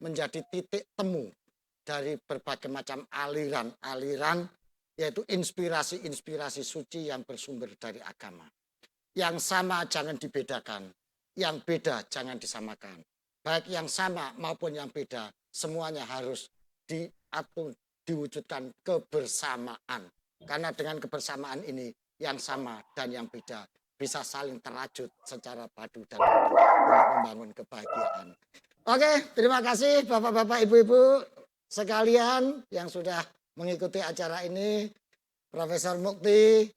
menjadi titik temu dari berbagai macam aliran-aliran, yaitu inspirasi-inspirasi suci yang bersumber dari agama. Yang sama jangan dibedakan, yang beda jangan disamakan. Baik yang sama maupun yang beda, semuanya harus diwujudkan kebersamaan. Karena dengan kebersamaan ini, yang sama dan yang beda bisa saling terajut secara padu dan padu untuk membangun kebahagiaan. Oke, terima kasih Bapak-bapak, Ibu-ibu sekalian yang sudah mengikuti acara ini. Profesor Mukti,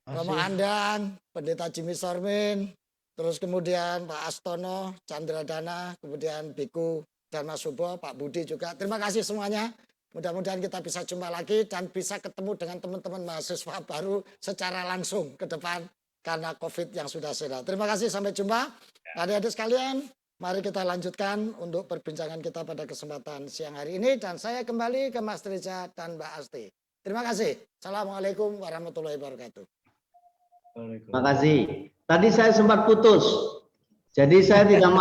Romo Andan, Pendeta Jimmy Sormin, terus kemudian Pak Astono, Chandra Dana, kemudian Biku Dharma Subo, Pak Budi juga. Terima kasih semuanya. Mudah-mudahan kita bisa jumpa lagi dan bisa ketemu dengan teman-teman mahasiswa baru secara langsung ke depan karena COVID yang sudah sudah. Terima kasih, sampai jumpa. Adik-adik sekalian, mari kita lanjutkan untuk perbincangan kita pada kesempatan siang hari ini. Dan saya kembali ke Mas Reza dan Mbak Asti. Terima kasih. Assalamualaikum warahmatullahi wabarakatuh. Terima kasih. Tadi saya sempat putus. Jadi saya tidak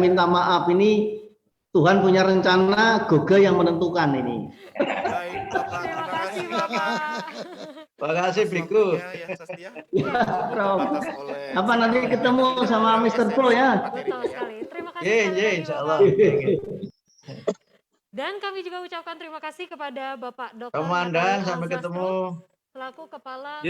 minta maaf. Ini Tuhan punya rencana, Google yang menentukan ini. Baik, Bapak. Terima kasih, Bapak. Terima kasih, Biku. Ya, Apa nanti ketemu sama Mr. Pro ya? Betul sekali. Terima kasih. Insya Allah. Dan kami juga ucapkan terima kasih kepada Bapak Dr. Komandan, sampai ketemu. Selaku Kepala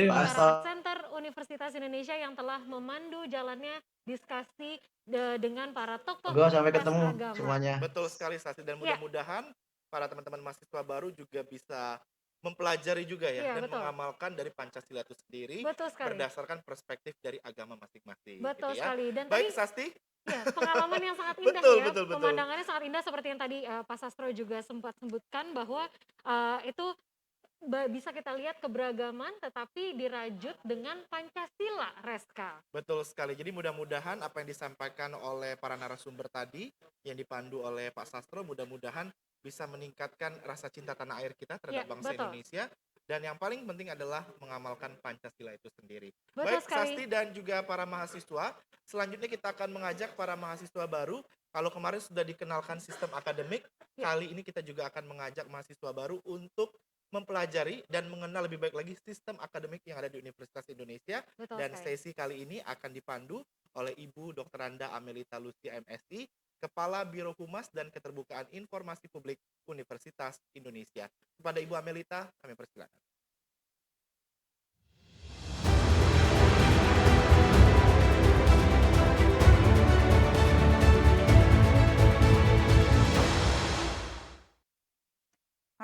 Center Universitas Indonesia yang telah memandu jalannya diskusi dengan para tokoh sampai ketemu agama. semuanya. Betul sekali, Sasti, dan mudah-mudahan para teman-teman mahasiswa baru juga bisa mempelajari juga dan mengamalkan dari Pancasila itu sendiri berdasarkan perspektif dari agama masing-masing. Betul gitu sekali. Dan baik, tadi, Sasti. Ya, pengalaman yang sangat indah betul. Pemandangannya sangat indah seperti yang tadi Pak Sastro juga sempat sebutkan bahwa itu bisa kita lihat keberagaman tetapi dirajut dengan Pancasila, Reska. Betul sekali. Jadi mudah-mudahan apa yang disampaikan oleh para narasumber tadi yang dipandu oleh Pak Sastro mudah-mudahan bisa meningkatkan rasa cinta tanah air kita terhadap bangsa Indonesia, dan yang paling penting adalah mengamalkan Pancasila itu sendiri. Betul Baik, sekali. Sasti dan juga para mahasiswa, selanjutnya kita akan mengajak para mahasiswa baru. Kalau kemarin sudah dikenalkan sistem akademik, kali ini kita juga akan mengajak mahasiswa baru untuk mempelajari dan mengenal lebih baik lagi sistem akademik yang ada di Universitas Indonesia. Betul dan sekali. sesi kali ini akan dipandu oleh Ibu Dr. Anda Amelita Lucia MSI, Kepala Biro Humas dan Keterbukaan Informasi Publik Universitas Indonesia. Kepada Ibu Amelita, kami persilakan.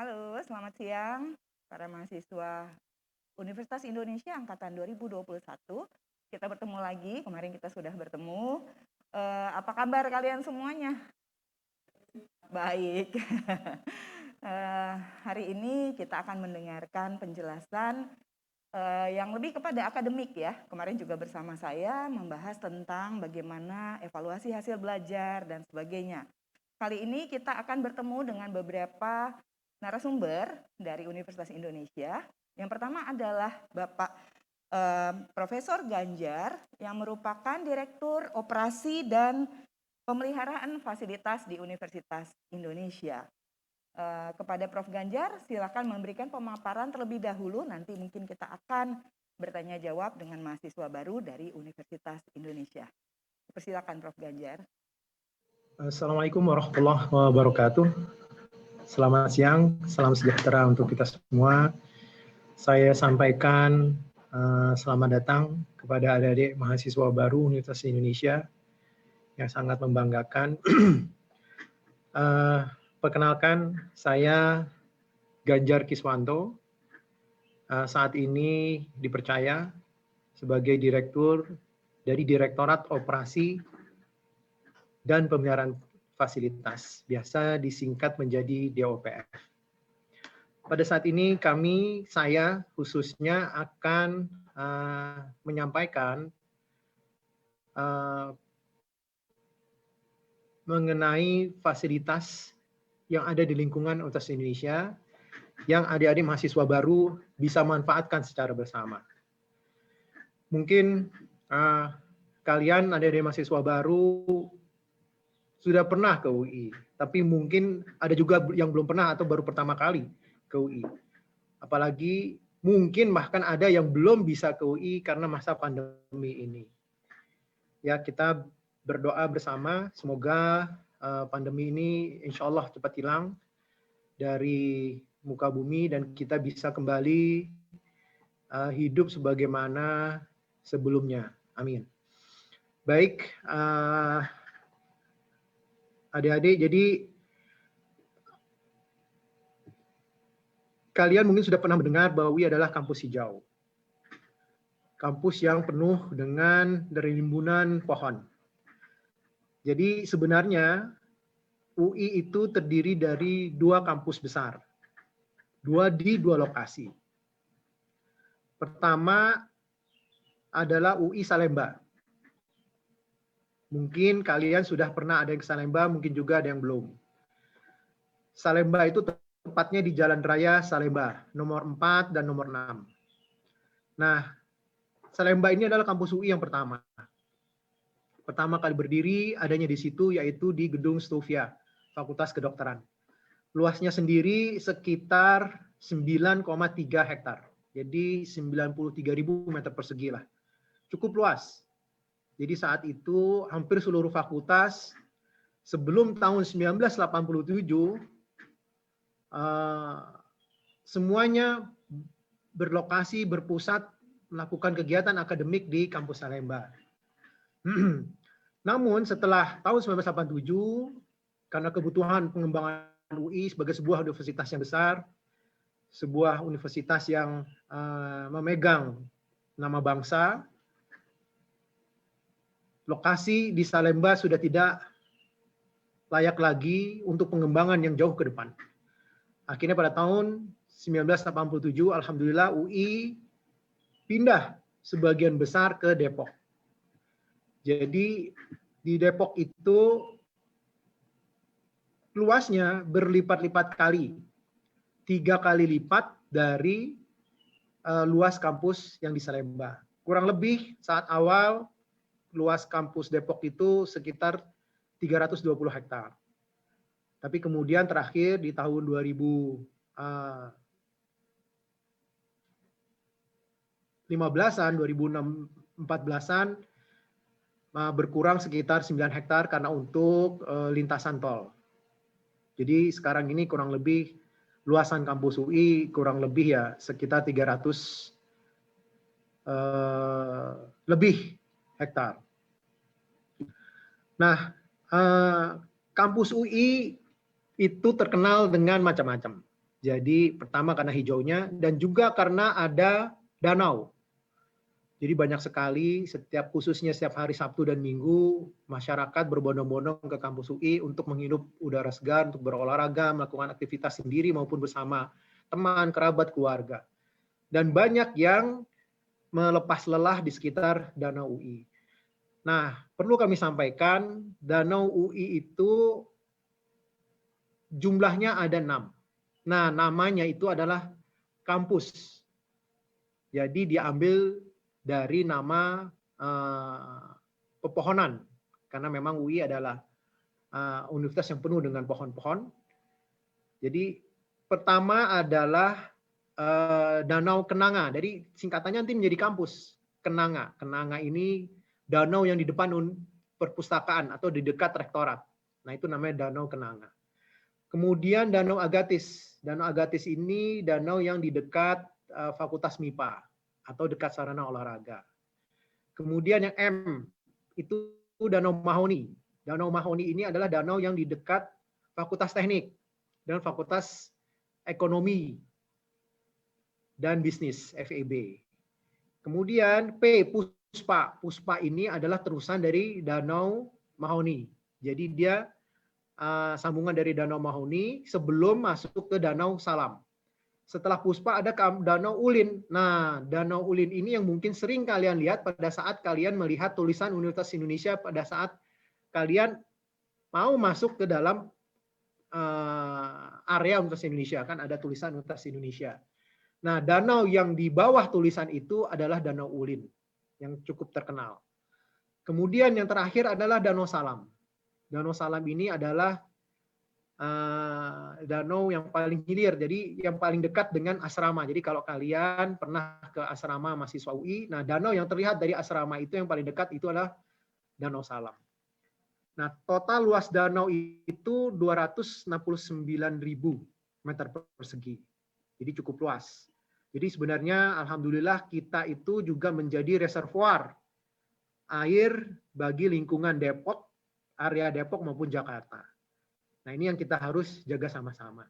Halo, selamat siang para mahasiswa Universitas Indonesia Angkatan 2021. Kita bertemu lagi, kemarin kita sudah bertemu. Apa kabar kalian semuanya? Baik. Hari ini kita akan mendengarkan penjelasan yang lebih kepada akademik ya. Kemarin juga bersama saya membahas tentang bagaimana evaluasi hasil belajar dan sebagainya. Kali ini kita akan bertemu dengan beberapa narasumber dari Universitas Indonesia. Yang pertama adalah Bapak Profesor Ganjar yang merupakan Direktur Operasi dan Pemeliharaan Fasilitas di Universitas Indonesia. Kepada Prof. Ganjar, silakan memberikan pemaparan terlebih dahulu. Nanti mungkin kita akan bertanya jawab dengan mahasiswa baru dari Universitas Indonesia. Persilakan Prof. Ganjar. Assalamualaikum warahmatullahi wabarakatuh. Selamat siang, salam sejahtera untuk kita semua. Saya sampaikan selamat datang kepada adik-adik mahasiswa baru Universitas Indonesia yang sangat membanggakan. Perkenalkan, saya Ganjar Kiswanto. Saat ini dipercaya sebagai Direktur dari Direktorat Operasi dan Pemeliharaan Fasilitas, biasa disingkat menjadi DOPF. Pada saat ini saya khususnya akan menyampaikan mengenai fasilitas yang ada di lingkungan Universitas Indonesia yang adik-adik mahasiswa baru bisa manfaatkan secara bersama. Mungkin kalian adik-adik mahasiswa baru sudah pernah ke UI, tapi mungkin ada juga yang belum pernah atau baru pertama kali ke UI. Apalagi mungkin bahkan ada yang belum bisa ke UI karena masa pandemi ini. Ya, kita berdoa bersama semoga pandemi ini insya Allah cepat hilang dari muka bumi dan kita bisa kembali hidup sebagaimana sebelumnya. Amin. Baik, adik-adik, jadi kalian mungkin sudah pernah mendengar bahwa UI adalah kampus hijau. Kampus yang penuh dengan rimbunan pohon. Jadi sebenarnya UI itu terdiri dari 2 kampus besar. Di 2 lokasi. Pertama adalah UI Salemba. Mungkin kalian sudah pernah ada yang ke Salemba, mungkin juga ada yang belum. Salemba itu tepatnya di Jalan Raya Salemba, nomor 4 dan nomor 6. Nah, Salemba ini adalah kampus UI yang pertama. Pertama kali berdiri adanya di situ yaitu di Gedung Stuvia, Fakultas Kedokteran. Luasnya sendiri sekitar 9,3 hektar. Jadi 93.000 meter persegi lah. Cukup luas. Jadi saat itu hampir seluruh fakultas sebelum tahun 1987 semuanya berlokasi, berpusat melakukan kegiatan akademik di kampus Salemba. Namun setelah tahun 1987, karena kebutuhan pengembangan UI sebagai sebuah universitas yang besar, sebuah universitas yang memegang nama bangsa, lokasi di Salemba sudah tidak layak lagi untuk pengembangan yang jauh ke depan. Akhirnya pada tahun 1987, alhamdulillah UI pindah sebagian besar ke Depok. Jadi di Depok itu luasnya berlipat-lipat kali, 3 kali lipat dari luas kampus yang di Salemba. Kurang lebih saat awal luas kampus Depok itu sekitar 320 hektar. Tapi kemudian terakhir di tahun 2015-an, 2014-an berkurang sekitar 9 hektar karena untuk lintasan tol. Jadi sekarang ini kurang lebih luasan kampus UI kurang lebih ya sekitar 300 lebih hektar. Nah, kampus UI itu terkenal dengan macam-macam. Jadi pertama karena hijaunya dan juga karena ada danau. Jadi banyak sekali khususnya setiap hari Sabtu dan Minggu masyarakat berbondong-bondong ke kampus UI untuk menghirup udara segar, untuk berolahraga, melakukan aktivitas sendiri maupun bersama teman, kerabat, keluarga. Dan banyak yang melepas lelah di sekitar danau UI. Nah, perlu kami sampaikan, danau UI itu jumlahnya ada 6. Nah, namanya itu adalah kampus. Jadi diambil dari nama pepohonan, karena memang UI adalah universitas yang penuh dengan pohon-pohon. Jadi pertama adalah Danau Kenanga. Jadi singkatannya nanti menjadi kampus Kenanga. Kenanga ini danau yang di depan perpustakaan atau di dekat rektorat. Nah, itu namanya Danau Kenanga. Kemudian Danau Agatis. Danau Agatis ini danau yang di dekat Fakultas MIPA atau dekat sarana olahraga. Kemudian yang M itu Danau Mahoni. Danau Mahoni ini adalah danau yang di dekat Fakultas Teknik dan Fakultas Ekonomi dan Bisnis FEB. Kemudian P Puspa. Puspa ini adalah terusan dari Danau Mahoni. Jadi dia sambungan dari Danau Mahoni sebelum masuk ke Danau Salam. Setelah Puspa ada Danau Ulin. Nah, Danau Ulin ini yang mungkin sering kalian lihat pada saat kalian melihat tulisan Universitas Indonesia pada saat kalian mau masuk ke dalam area Universitas Indonesia. Kan ada tulisan Universitas Indonesia. Nah, danau yang di bawah tulisan itu adalah Danau Ulin yang cukup terkenal. Kemudian yang terakhir adalah Danau Salam. Danau Salam ini adalah danau yang paling hilir, jadi yang paling dekat dengan asrama. Jadi kalau kalian pernah ke asrama mahasiswa UI, nah danau yang terlihat dari asrama itu yang paling dekat itu adalah Danau Salam. Nah, total luas danau itu 269.000 meter persegi. Jadi cukup luas. Jadi sebenarnya alhamdulillah kita itu juga menjadi reservoir air bagi lingkungan Depok, area Depok maupun Jakarta. Nah, ini yang kita harus jaga sama-sama.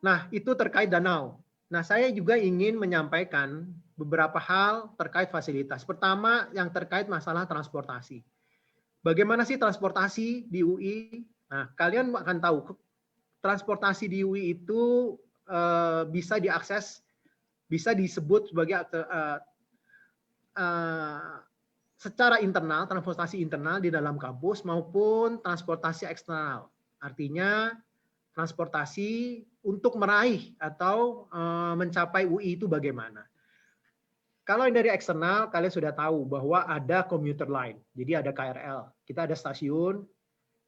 Nah, itu terkait danau. Nah, saya juga ingin menyampaikan beberapa hal terkait fasilitas. Pertama, yang terkait masalah transportasi. Bagaimana sih transportasi di UI? Nah, kalian akan tahu, transportasi di UI itu bisa diakses, bisa disebut sebagai secara internal, transportasi internal di dalam kampus maupun transportasi eksternal. Artinya transportasi untuk meraih atau mencapai UI itu bagaimana. Kalau yang dari eksternal, kalian sudah tahu bahwa ada commuter line. Jadi ada KRL. Kita ada stasiun.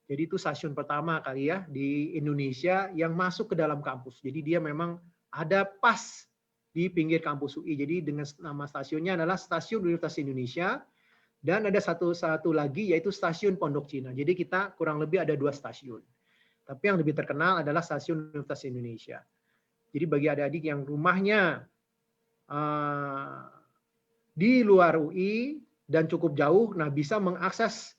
Jadi itu stasiun pertama kali ya di Indonesia yang masuk ke dalam kampus. Jadi dia memang ada pas di pinggir kampus UI. Jadi dengan nama stasiunnya adalah Stasiun Universitas Indonesia. Dan ada satu lagi yaitu Stasiun Pondok Cina. Jadi kita kurang lebih ada 2 stasiun. Tapi yang lebih terkenal adalah Stasiun Universitas Indonesia. Jadi bagi adik-adik yang rumahnya di luar UI dan cukup jauh, nah bisa mengakses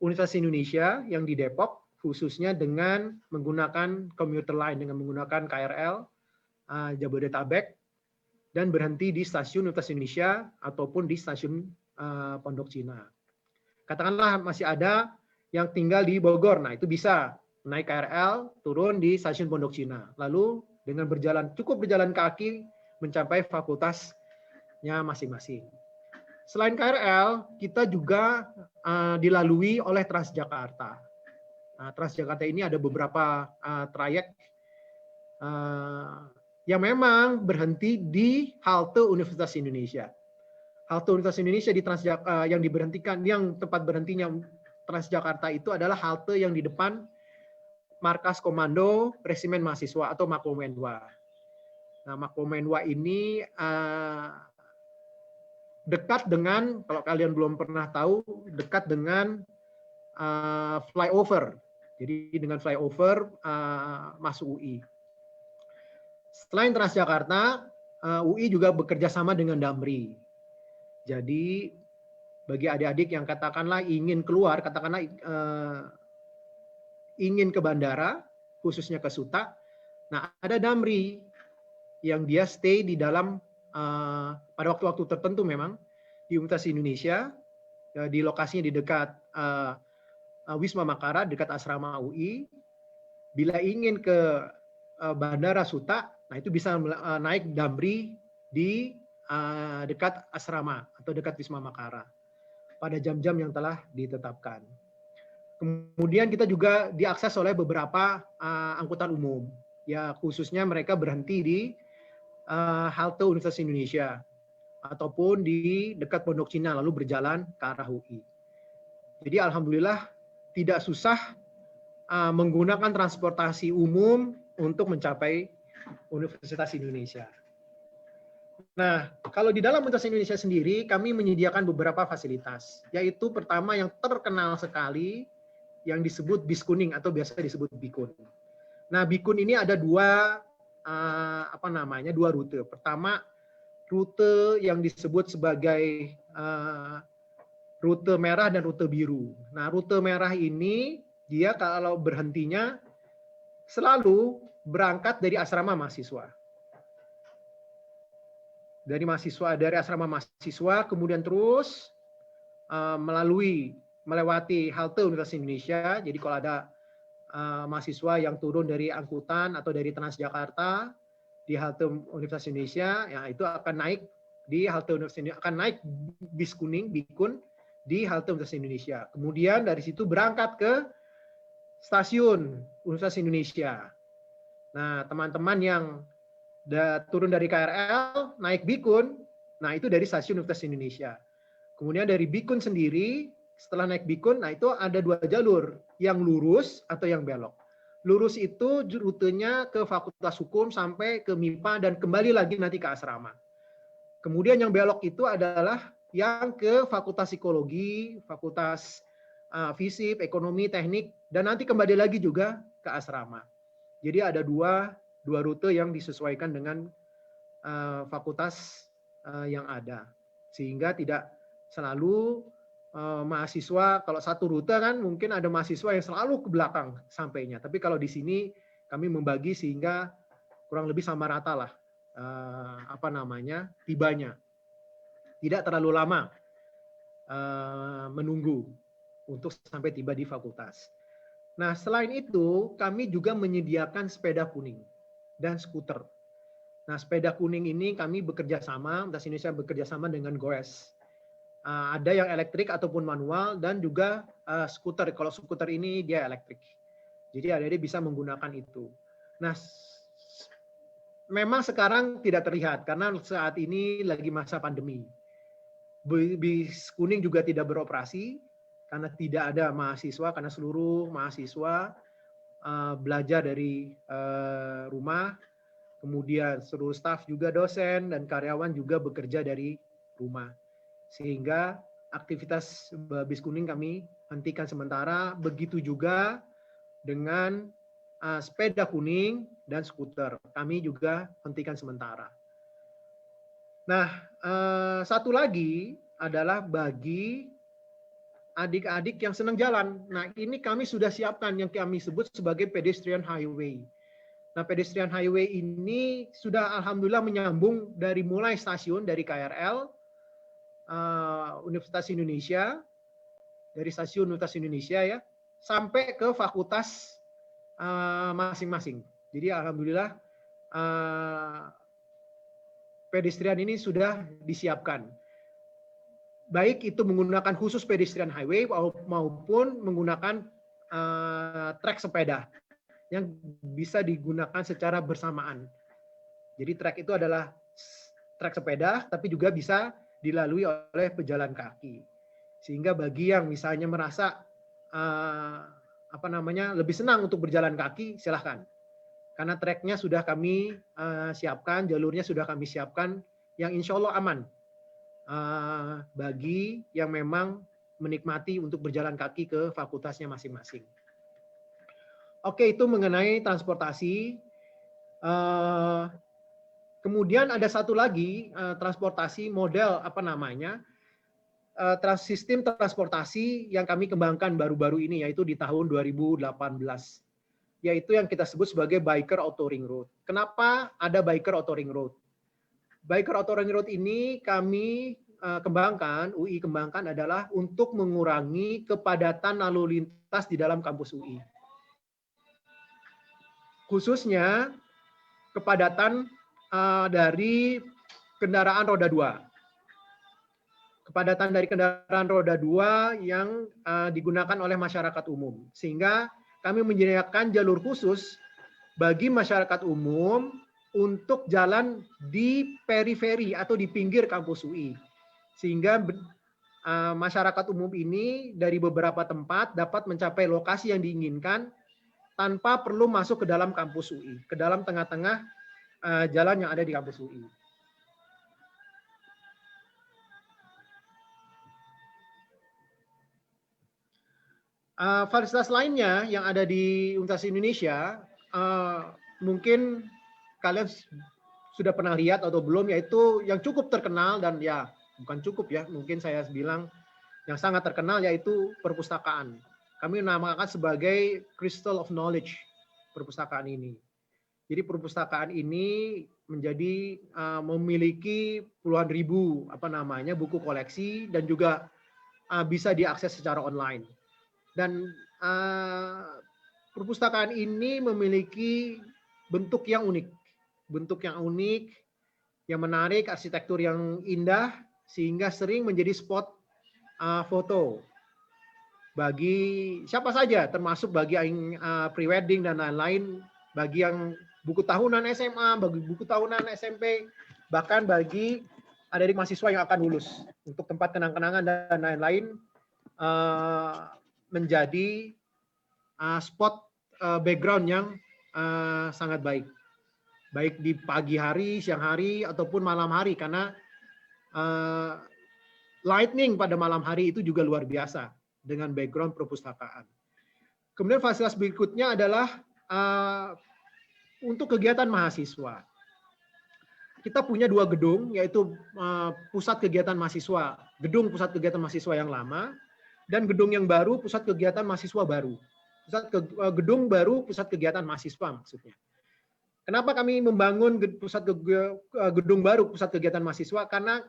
Universitas Indonesia yang di Depok, khususnya dengan menggunakan commuter line, dengan menggunakan KRL Jabodetabek, dan berhenti di Stasiun Universitas Indonesia ataupun di Stasiun Pondok Cina. Katakanlah masih ada yang tinggal di Bogor, nah itu bisa naik KRL, turun di Stasiun Pondok Cina, lalu dengan cukup berjalan kaki mencapai fakultasnya masing-masing. Selain KRL, kita juga dilalui oleh Transjakarta. Nah, Transjakarta ini ada beberapa trayek yang memang berhenti di halte Universitas Indonesia. Halte Universitas Indonesia di yang diberhentikan, yang tempat berhentinya Transjakarta itu adalah halte yang di depan Markas Komando Resimen Mahasiswa atau Makomenwa. Nah, Makomenwa ini dekat dengan, kalau kalian belum pernah tahu, dekat dengan flyover. Jadi dengan flyover masuk UI. Selain Transjakarta, UI juga bekerja sama dengan Damri. Jadi bagi adik-adik yang katakanlah ingin keluar, katakanlah ingin ke bandara, khususnya ke Suta, nah ada Damri yang dia stay di dalam pada waktu-waktu tertentu memang di Universitas Indonesia, di lokasinya di dekat Wisma Makara, dekat asrama UI. Bila ingin ke Bandara Suta, nah itu bisa naik Damri di dekat asrama atau dekat Wisma Makara pada jam-jam yang telah ditetapkan. Kemudian kita juga diakses oleh beberapa angkutan umum, ya khususnya mereka berhenti di halte Universitas Indonesia ataupun di dekat Pondok Cina lalu berjalan ke arah UI. Jadi alhamdulillah tidak susah menggunakan transportasi umum untuk mencapai Universitas Indonesia. Nah, kalau di dalam Universitas Indonesia sendiri, kami menyediakan beberapa fasilitas, yaitu pertama yang terkenal sekali, yang disebut bis kuning atau biasa disebut bikun. Nah, bikun ini ada dua rute. Pertama, rute yang disebut sebagai rute merah dan rute biru. Nah, rute merah ini dia kalau berhentinya selalu berangkat dari asrama mahasiswa. Dari asrama mahasiswa, kemudian terus melewati halte Universitas Indonesia. Jadi kalau ada mahasiswa yang turun dari angkutan atau dari Transjakarta di halte Universitas Indonesia, ya itu akan naik di halte Universitas Indonesia, akan naik bis kuning, bikun di halte Universitas Indonesia. Kemudian dari situ berangkat ke stasiun Universitas Indonesia. Nah, teman-teman yang turun dari KRL, naik bikun, nah itu dari stasiun Universitas Indonesia. Kemudian dari bikun sendiri, setelah naik Bikun, nah itu ada 2 jalur, yang lurus atau yang belok. Lurus itu rutenya ke Fakultas Hukum sampai ke MIPA dan kembali lagi nanti ke asrama. Kemudian yang belok itu adalah yang ke Fakultas Psikologi, Fakultas Fisip, Ekonomi, Teknik, dan nanti kembali lagi juga ke asrama. Jadi ada dua rute yang disesuaikan dengan fakultas yang ada, sehingga tidak selalu mahasiswa, kalau satu rute kan mungkin ada mahasiswa yang selalu ke belakang sampainya, tapi kalau di sini kami membagi sehingga kurang lebih sama rata lah tibanya, tidak terlalu lama menunggu untuk sampai tiba di fakultas. Nah, selain itu kami juga menyediakan sepeda kuning dan skuter. Nah, sepeda kuning ini kami bekerja sama, Universitas Indonesia bekerja sama dengan Goes. Ada yang elektrik ataupun manual dan juga skuter. Kalau skuter ini dia elektrik. Jadi adik-adik bisa menggunakan itu. Nah, memang sekarang tidak terlihat karena saat ini lagi masa pandemi. Bis kuning juga tidak beroperasi karena tidak ada mahasiswa, karena seluruh mahasiswa belajar dari rumah. Kemudian seluruh staf juga dosen dan karyawan juga bekerja dari rumah. Sehingga aktivitas bis kuning kami hentikan sementara, begitu juga dengan sepeda kuning dan skuter. Kami juga hentikan sementara. Nah, satu lagi adalah bagi adik-adik yang senang jalan. Nah, ini kami sudah siapkan yang kami sebut sebagai pedestrian highway. Nah, pedestrian highway ini sudah alhamdulillah menyambung dari mulai stasiun, dari KRL, Universitas Indonesia, dari stasiun Universitas Indonesia ya, sampai ke fakultas masing-masing. Jadi alhamdulillah pedestrian ini sudah disiapkan. Baik itu menggunakan khusus pedestrian highway maupun menggunakan trek sepeda yang bisa digunakan secara bersamaan. Jadi trek itu adalah trek sepeda, tapi juga bisa dilalui oleh pejalan kaki. Sehingga bagi yang misalnya merasa lebih senang untuk berjalan kaki, silahkan. Karena treknya sudah kami siapkan, jalurnya sudah kami siapkan, yang insya Allah aman bagi yang memang menikmati untuk berjalan kaki ke fakultasnya masing-masing. Oke, itu mengenai transportasi. Kemudian ada satu lagi transportasi model sistem transportasi yang kami kembangkan baru-baru ini, yaitu di tahun 2018, yaitu yang kita sebut sebagai Biker Auto Ring Road. Kenapa ada Biker Auto Ring Road? Biker Auto Ring Road ini kami UI kembangkan adalah untuk mengurangi kepadatan lalu lintas di dalam kampus UI. Khususnya kepadatan dari kendaraan roda 2. Kepadatan dari kendaraan roda 2 yang digunakan oleh masyarakat umum. Sehingga kami menyediakan jalur khusus bagi masyarakat umum untuk jalan di periferi atau di pinggir kampus UI. Sehingga masyarakat umum ini dari beberapa tempat dapat mencapai lokasi yang diinginkan tanpa perlu masuk ke dalam kampus UI, ke dalam tengah-tengah jalan yang ada di kampus UI. Fasilitas lainnya yang ada di Universitas Indonesia, mungkin kalian sudah pernah lihat atau belum, yaitu yang cukup terkenal dan ya bukan cukup ya, mungkin saya bilang yang sangat terkenal yaitu perpustakaan. Kami menamakan sebagai Crystal of Knowledge perpustakaan ini. Jadi perpustakaan ini menjadi memiliki puluhan ribu buku koleksi dan juga bisa diakses secara online. Dan perpustakaan ini memiliki bentuk yang unik, yang menarik, arsitektur yang indah, sehingga sering menjadi spot foto bagi siapa saja, termasuk bagi yang pre-wedding dan lain-lain, bagi yang buku tahunan SMA, bagi buku tahunan SMP, bahkan bagi adik mahasiswa yang akan lulus untuk tempat kenang-kenangan dan lain-lain. menjadi spot background yang sangat baik. Baik di pagi hari, siang hari, ataupun malam hari, karena lightning pada malam hari itu juga luar biasa dengan background perpustakaan. Kemudian fasilitas berikutnya adalah untuk kegiatan mahasiswa. Kita punya 2 gedung, yaitu pusat kegiatan mahasiswa, gedung pusat kegiatan mahasiswa yang lama, dan gedung yang baru, pusat kegiatan mahasiswa baru. Gedung baru, pusat kegiatan mahasiswa maksudnya. Kenapa kami membangun gedung baru pusat kegiatan mahasiswa? Karena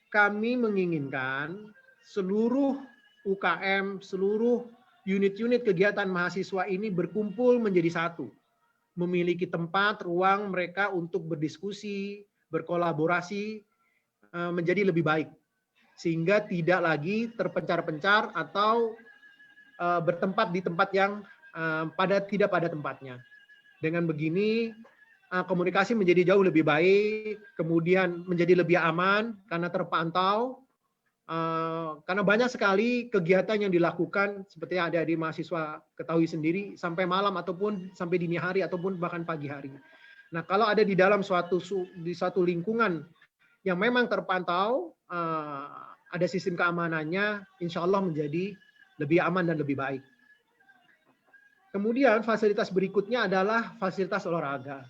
kami menginginkan seluruh UKM, seluruh unit-unit kegiatan mahasiswa ini berkumpul menjadi satu. Memiliki tempat, ruang mereka untuk berdiskusi, berkolaborasi, menjadi lebih baik. Sehingga tidak lagi terpencar-pencar atau bertempat di tempat yang tidak pada tempatnya. Dengan begini, komunikasi menjadi jauh lebih baik, kemudian menjadi lebih aman karena terpantau, karena banyak sekali kegiatan yang dilakukan seperti yang ada di mahasiswa ketahui sendiri sampai malam ataupun sampai dini hari ataupun bahkan pagi hari. Nah, kalau ada di dalam suatu lingkungan yang memang terpantau, ada sistem keamanannya, insya Allah menjadi lebih aman dan lebih baik. Kemudian fasilitas berikutnya adalah fasilitas olahraga.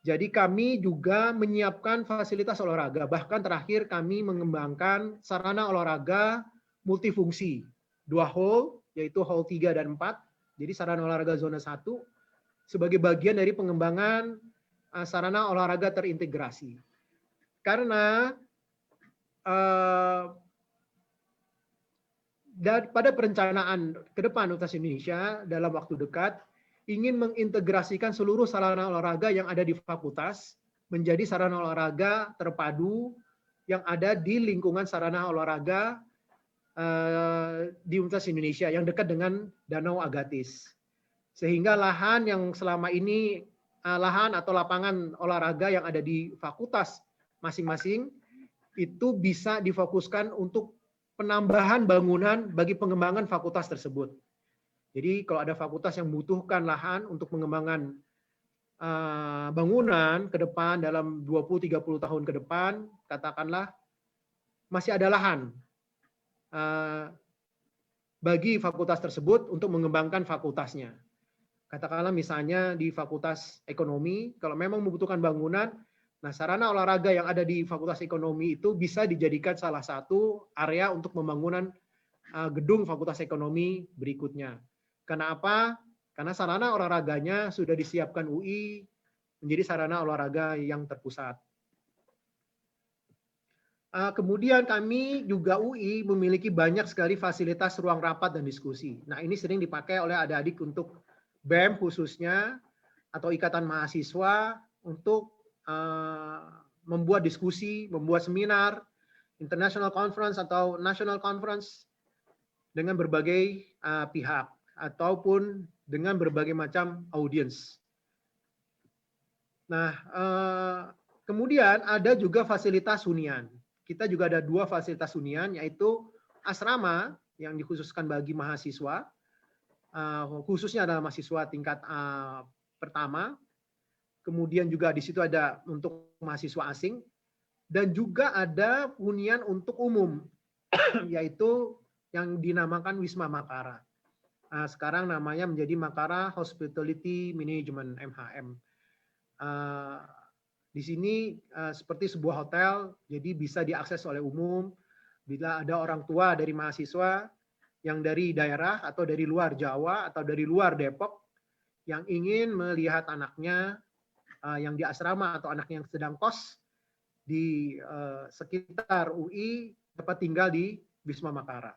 Jadi kami juga menyiapkan fasilitas olahraga. Bahkan terakhir kami mengembangkan sarana olahraga multifungsi. 2 hall, yaitu hall 3 dan 4. Jadi sarana olahraga zona 1 sebagai bagian dari pengembangan sarana olahraga terintegrasi. Karena pada perencanaan ke depan Universitas Indonesia dalam waktu dekat ingin mengintegrasikan seluruh sarana olahraga yang ada di fakultas menjadi sarana olahraga terpadu yang ada di lingkungan sarana olahraga di Universitas Indonesia yang dekat dengan Danau Agatis. Sehingga lahan yang selama ini lahan atau lapangan olahraga yang ada di fakultas masing-masing itu bisa difokuskan untuk penambahan bangunan bagi pengembangan fakultas tersebut. Jadi kalau ada fakultas yang membutuhkan lahan untuk pengembangan bangunan ke depan dalam 20-30 tahun ke depan, katakanlah masih ada lahan bagi fakultas tersebut untuk mengembangkan fakultasnya. Katakanlah misalnya di fakultas ekonomi, kalau memang membutuhkan bangunan, nah, sarana olahraga yang ada di Fakultas Ekonomi itu bisa dijadikan salah satu area untuk pembangunan gedung Fakultas Ekonomi berikutnya. Kenapa? Karena sarana olahraganya sudah disiapkan UI menjadi sarana olahraga yang terpusat. Kemudian kami juga UI memiliki banyak sekali fasilitas ruang rapat dan diskusi. Nah, ini sering dipakai oleh adik-adik untuk BEM khususnya atau ikatan mahasiswa untuk membuat diskusi, membuat seminar, international conference atau national conference dengan berbagai pihak ataupun dengan berbagai macam audiens. Nah, kemudian ada juga fasilitas hunian. Kita juga ada 2 fasilitas hunian, yaitu asrama yang dikhususkan bagi mahasiswa, khususnya adalah mahasiswa tingkat pertama. Kemudian juga di situ ada untuk mahasiswa asing dan juga ada hunian untuk umum yaitu yang dinamakan Wisma Makara. Sekarang namanya menjadi Makara Hospitality Management MHM. Di sini seperti sebuah hotel, jadi bisa diakses oleh umum. Bila ada orang tua dari mahasiswa yang dari daerah atau dari luar Jawa atau dari luar Depok yang ingin melihat anaknya yang di asrama atau anak yang sedang kos di sekitar UI dapat tinggal di Wisma Makara.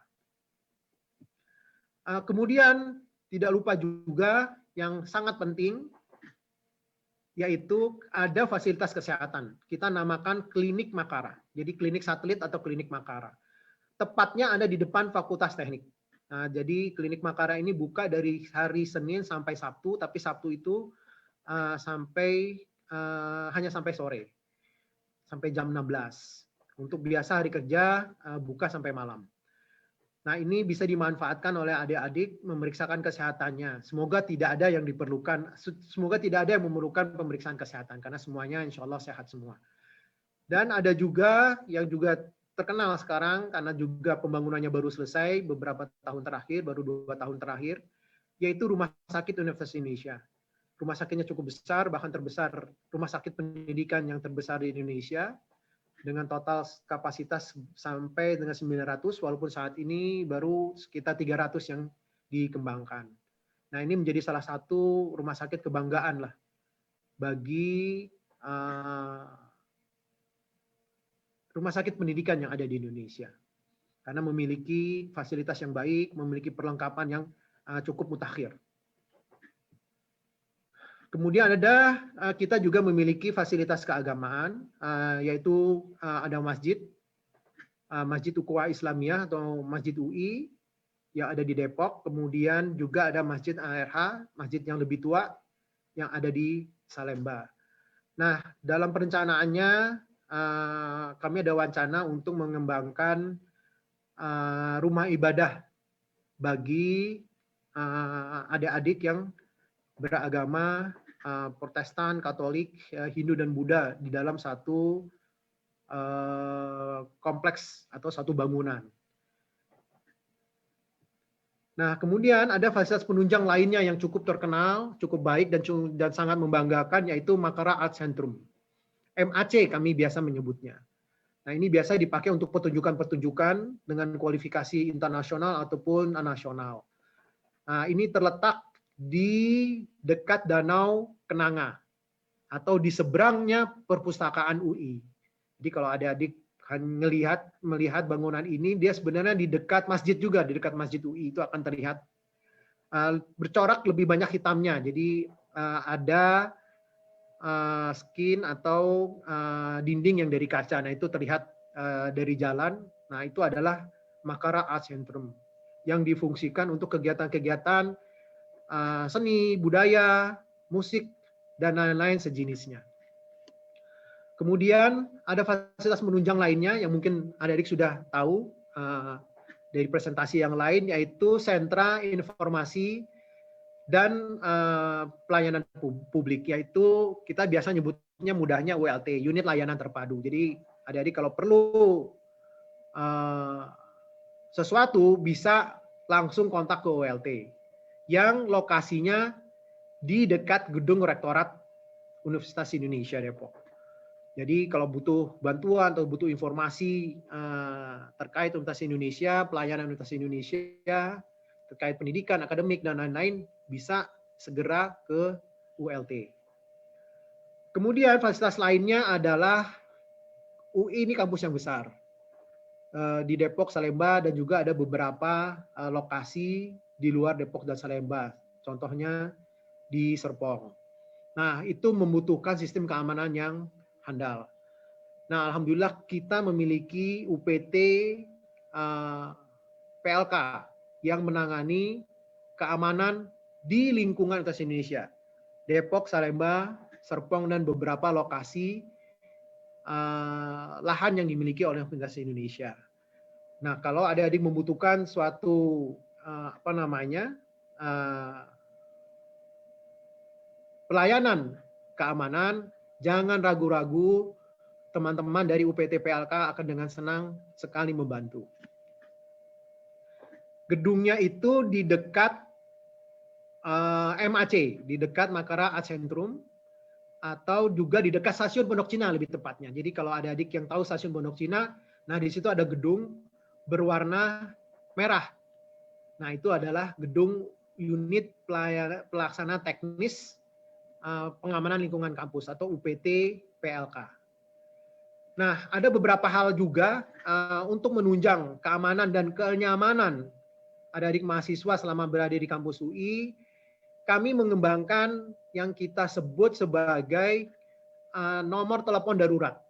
Kemudian tidak lupa juga yang sangat penting yaitu ada fasilitas kesehatan. Kita namakan klinik Makara. Jadi klinik satelit atau klinik Makara. Tepatnya ada di depan Fakultas Teknik. Nah, jadi klinik Makara ini buka dari hari Senin sampai Sabtu, tapi Sabtu itu hanya sampai sore, sampai jam 16. Untuk biasa hari kerja buka sampai malam. Nah, ini bisa dimanfaatkan oleh adik-adik memeriksakan kesehatannya. Semoga tidak ada yang diperlukan, semoga tidak ada yang memerlukan pemeriksaan kesehatan karena semuanya insya Allah sehat semua. Dan ada juga yang juga terkenal sekarang karena juga pembangunannya baru selesai beberapa tahun terakhir, baru 2 tahun terakhir, yaitu Rumah Sakit Universitas Indonesia. Rumah sakitnya cukup besar, bahkan terbesar, rumah sakit pendidikan yang terbesar di Indonesia, dengan total kapasitas sampai dengan 900, walaupun saat ini baru sekitar 300 yang dikembangkan. Nah, ini menjadi salah satu rumah sakit kebanggaan lah bagi rumah sakit pendidikan yang ada di Indonesia. Karena memiliki fasilitas yang baik, memiliki perlengkapan yang cukup mutakhir. Kemudian kita juga memiliki fasilitas keagamaan, yaitu ada masjid, Masjid Ukhuwah Islamiyah atau Masjid UI yang ada di Depok. Kemudian juga ada Masjid ARH, masjid yang lebih tua yang ada di Salemba. Nah, dalam perencanaannya kami ada wacana untuk mengembangkan rumah ibadah bagi adik-adik yang beragama Protestan, Katolik, Hindu dan Buddha di dalam satu kompleks atau satu bangunan. Nah, kemudian ada fasilitas penunjang lainnya yang cukup terkenal, cukup baik dan sangat membanggakan, yaitu Makara Art Centrum. MAC kami biasa menyebutnya. Nah, ini biasa dipakai untuk pertunjukan-pertunjukan dengan kualifikasi internasional ataupun nasional. Nah, ini terletak di dekat Danau Kenanga atau di seberangnya perpustakaan UI. Jadi kalau adik-adik kan melihat bangunan ini, dia sebenarnya di dekat masjid juga, di dekat Masjid UI itu akan terlihat bercorak lebih banyak hitamnya. Jadi ada skin atau dinding yang dari kaca. Nah, itu terlihat dari jalan. Nah, itu adalah Makara Art Centrum yang difungsikan untuk kegiatan-kegiatan seni, budaya, musik, dan lain-lain sejenisnya. Kemudian ada fasilitas penunjang lainnya yang mungkin adik-adik sudah tahu dari presentasi yang lain, yaitu sentra informasi dan pelayanan publik, yaitu kita biasa nyebutnya mudahnya ULT, unit layanan terpadu. Jadi adik-adik kalau perlu sesuatu bisa langsung kontak ke ULT yang lokasinya di dekat gedung Rektorat Universitas Indonesia Depok. Jadi kalau butuh bantuan atau butuh informasi terkait Universitas Indonesia, pelayanan Universitas Indonesia, terkait pendidikan, akademik, dan lain-lain, bisa segera ke ULT. Kemudian fasilitas lainnya adalah UI ini kampus yang besar. Di Depok, Salemba, dan juga ada beberapa lokasi di luar Depok dan Salemba. Contohnya di Serpong. Nah, itu membutuhkan sistem keamanan yang handal. Nah, alhamdulillah kita memiliki UPT PLK yang menangani keamanan di lingkungan Universitas Indonesia. Depok, Salemba, Serpong, dan beberapa lokasi lahan yang dimiliki oleh Universitas Indonesia. Nah, kalau adik-adik membutuhkan suatu pelayanan keamanan, jangan ragu-ragu, teman-teman dari UPT PLK akan dengan senang sekali membantu. Gedungnya itu di dekat MAC, di dekat Makara Art Centrum, atau juga di dekat stasiun Pondok Cina lebih tepatnya. Jadi kalau ada adik yang tahu stasiun Pondok Cina, nah di situ ada gedung berwarna merah. Nah, itu adalah gedung unit pelaksana teknis pengamanan lingkungan kampus atau UPT PLK. Nah, ada beberapa hal juga untuk menunjang keamanan dan kenyamanan adik-adik mahasiswa selama berada di kampus UI. Kami mengembangkan yang kita sebut sebagai nomor telepon darurat,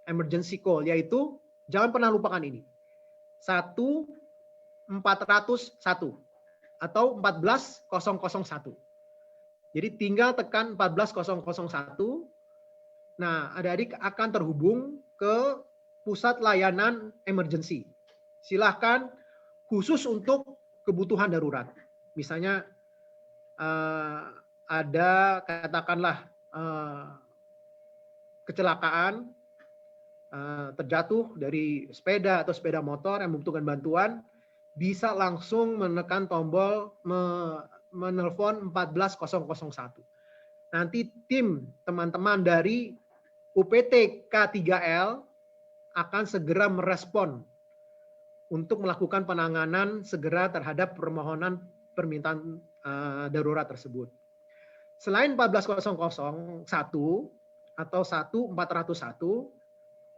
emergency call, yaitu jangan pernah lupakan ini. 1401 atau 14001. Jadi tinggal tekan 14001. Nah, adik-adik akan terhubung ke pusat layanan emergency. Silahkan khusus untuk kebutuhan darurat. Misalnya ada katakanlah kecelakaan, terjatuh dari sepeda atau sepeda motor yang membutuhkan bantuan, bisa langsung menekan tombol menelpon 14001. Nanti tim teman-teman dari UPT K3L akan segera merespon untuk melakukan penanganan segera terhadap permohonan permintaan darurat tersebut. Selain 14001 atau 1401,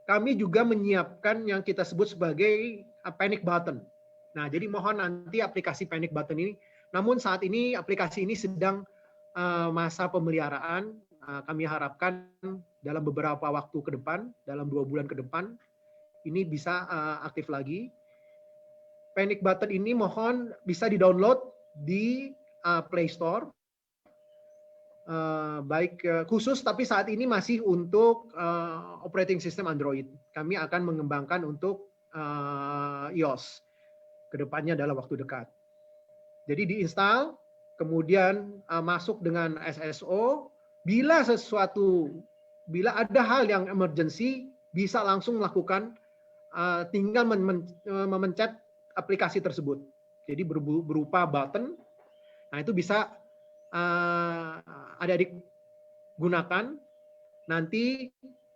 kami juga menyiapkan yang kita sebut sebagai panic button. Nah, jadi mohon nanti aplikasi panic button ini, namun saat ini aplikasi ini sedang masa pemeliharaan. Kami harapkan dalam beberapa waktu ke depan, dalam 2 bulan ke depan, ini bisa aktif lagi. Panic button ini mohon bisa di-download di Play Store. Baik khusus, tapi saat ini masih untuk operating system Android. Kami akan mengembangkan untuk iOS kedepannya dalam waktu dekat. Jadi diinstal, kemudian masuk dengan SSO. Bila ada hal yang emergency, bisa langsung melakukan, tinggal memencet aplikasi tersebut. Jadi berupa button. Nah, itu bisa adik-adik gunakan, nanti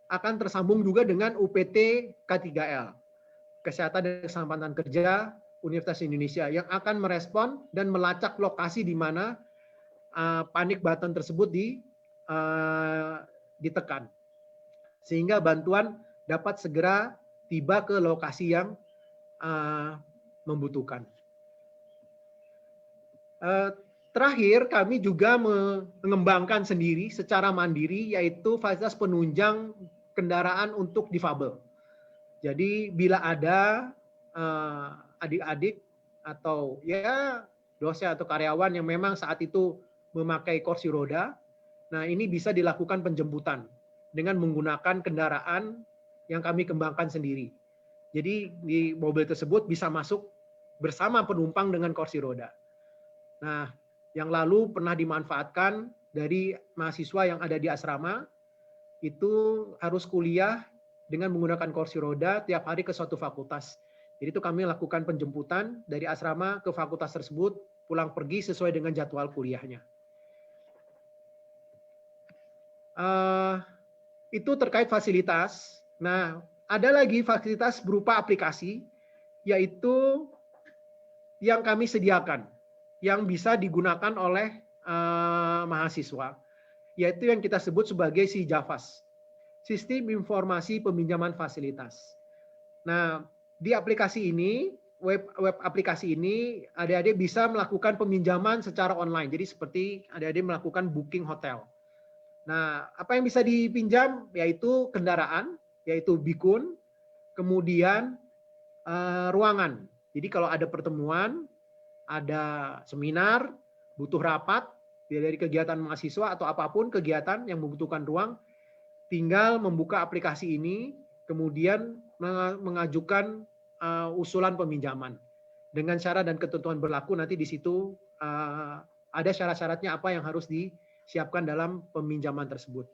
akan tersambung juga dengan UPT K3L, Kesehatan dan Keselamatan Kerja Universitas Indonesia, yang akan merespon dan melacak lokasi di mana panic button tersebut ditekan, sehingga bantuan dapat segera tiba ke lokasi yang membutuhkan. Terakhir, kami juga mengembangkan sendiri secara mandiri, yaitu fasilitas penunjang kendaraan untuk difabel. Jadi bila ada adik-adik atau ya dosen atau karyawan yang memang saat itu memakai kursi roda, nah ini bisa dilakukan penjemputan dengan menggunakan kendaraan yang kami kembangkan sendiri. Jadi di mobil tersebut bisa masuk bersama penumpang dengan kursi roda. Nah, yang lalu pernah dimanfaatkan dari mahasiswa yang ada di asrama, itu harus kuliah dengan menggunakan kursi roda tiap hari ke suatu fakultas. Jadi itu kami lakukan penjemputan dari asrama ke fakultas tersebut, pulang pergi sesuai dengan jadwal kuliahnya. Itu terkait fasilitas. Nah, ada lagi fasilitas berupa aplikasi, yaitu yang kami sediakan, yang bisa digunakan oleh mahasiswa, yaitu yang kita sebut sebagai SIJAFAS, Sistem Informasi Peminjaman Fasilitas. Nah, di aplikasi ini, web aplikasi ini, adik-adik bisa melakukan peminjaman secara online. Jadi seperti adik-adik melakukan booking hotel. Nah, apa yang bisa dipinjam? Yaitu kendaraan, yaitu bikun, kemudian ruangan. Jadi kalau ada pertemuan, ada seminar, butuh rapat, dari kegiatan mahasiswa atau apapun kegiatan yang membutuhkan ruang, tinggal membuka aplikasi ini, kemudian mengajukan usulan peminjaman. Dengan syarat dan ketentuan berlaku, nanti di situ ada syarat-syaratnya apa yang harus disiapkan dalam peminjaman tersebut.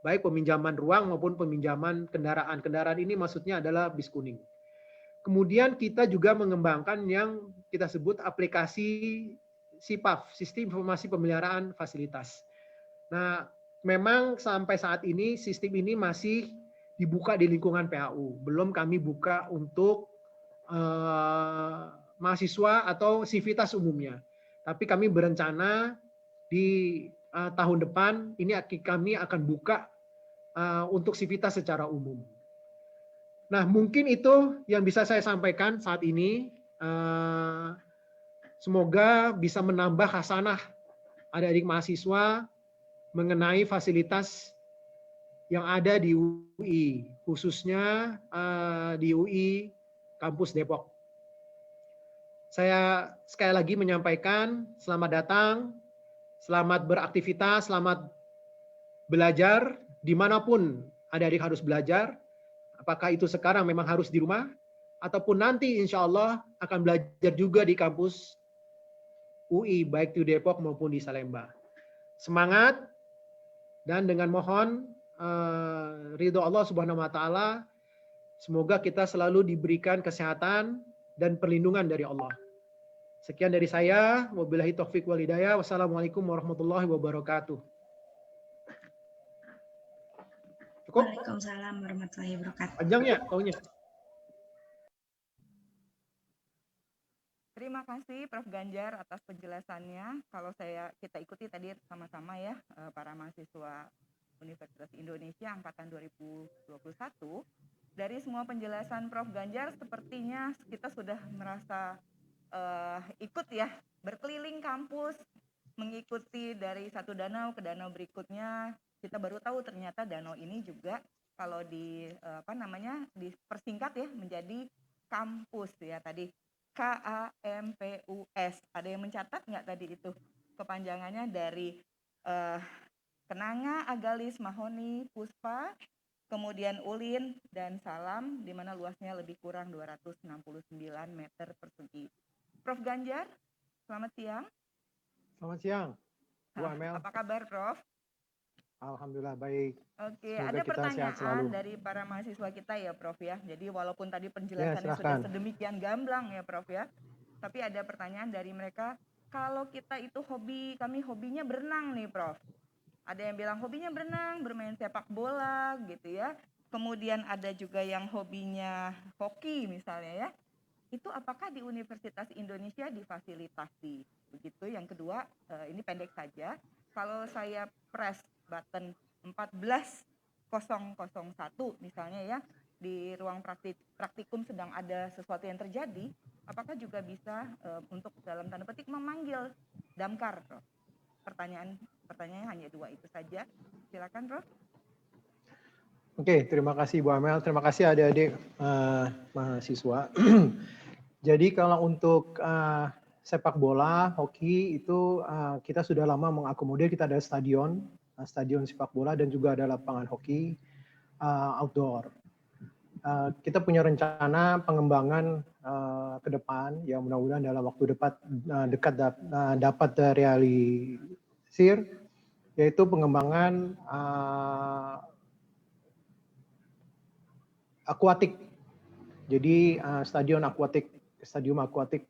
Baik peminjaman ruang maupun peminjaman kendaraan. Kendaraan ini maksudnya adalah bis kuning. Kemudian kita juga mengembangkan yang kita sebut aplikasi SIPAF, Sistem Informasi Pemeliharaan Fasilitas. Nah, memang sampai saat ini sistem ini masih dibuka di lingkungan PAU. Belum kami buka untuk mahasiswa atau sivitas umumnya. Tapi kami berencana di tahun depan ini kami akan buka untuk sivitas secara umum. Nah, mungkin itu yang bisa saya sampaikan saat ini. Semoga bisa menambah khasanah adik-adik mahasiswa mengenai fasilitas yang ada di UI, khususnya di UI Kampus Depok. Saya sekali lagi menyampaikan selamat datang, selamat beraktivitas, selamat belajar, dimanapun adik-adik harus belajar. Apakah itu sekarang memang harus di rumah, ataupun nanti insya Allah akan belajar juga di kampus UI, baik di Depok maupun di Salemba. Semangat, dan dengan mohon ridho Allah Subhanahu wa Ta'ala, semoga kita selalu diberikan kesehatan dan perlindungan dari Allah. Sekian dari saya. Wabillahi taufik wal hidayah. Wassalamualaikum warahmatullahi wabarakatuh. Cukup? Waalaikumsalam warahmatullahi wabarakatuh. Panjang ya tahunnya? Terima kasih Prof. Ganjar atas penjelasannya. Kalau kita ikuti tadi sama-sama ya, para mahasiswa Universitas Indonesia angkatan 2021. Dari semua penjelasan Prof. Ganjar, sepertinya kita sudah merasa ikut ya, berkeliling kampus, mengikuti dari satu danau ke danau berikutnya. Kita baru tahu ternyata danau ini juga kalau dipersingkat ya menjadi kampus ya tadi. KAMPUS. Ada yang mencatat nggak tadi itu kepanjangannya dari Kenanga, Agalis, Mahoni, Puspa, kemudian Ulin dan Salam, di mana luasnya lebih kurang 269 meter persegi. Prof. Ganjar, selamat siang. Selamat siang, Bu Amel. Apa kabar, Prof? Alhamdulillah baik. Oke, Semoga ada kita sehat selalu. pertanyaan dari para mahasiswa kita ya, Prof ya. Jadi walaupun tadi penjelasannya sudah silakan. sedemikian gamblang ya, Prof ya. Tapi ada pertanyaan dari mereka, kalau kita itu kami hobinya berenang nih, Prof. Ada yang bilang hobinya berenang, bermain sepak bola gitu ya. Kemudian ada juga yang hobinya hoki misalnya ya. Itu apakah di Universitas Indonesia difasilitasi? Begitu. Yang kedua, ini pendek saja. Kalau saya press button 14001 misalnya ya, di ruang praktikum sedang ada sesuatu yang terjadi, apakah juga bisa untuk dalam tanda petik memanggil damkar, Prof? Pertanyaannya hanya dua itu saja. Silakan, Prof. Oke, terima kasih Bu Amel. Terima kasih adik-adik mahasiswa. Jadi kalau untuk sepak bola, hoki itu kita sudah lama mengakomodir. Kita ada stadion sepak bola dan juga ada lapangan hoki outdoor. Kita punya rencana pengembangan ke depan yang mudah-mudahan dalam waktu dekat dapat realisir, yaitu pengembangan akuatik. Jadi stadium akuatik,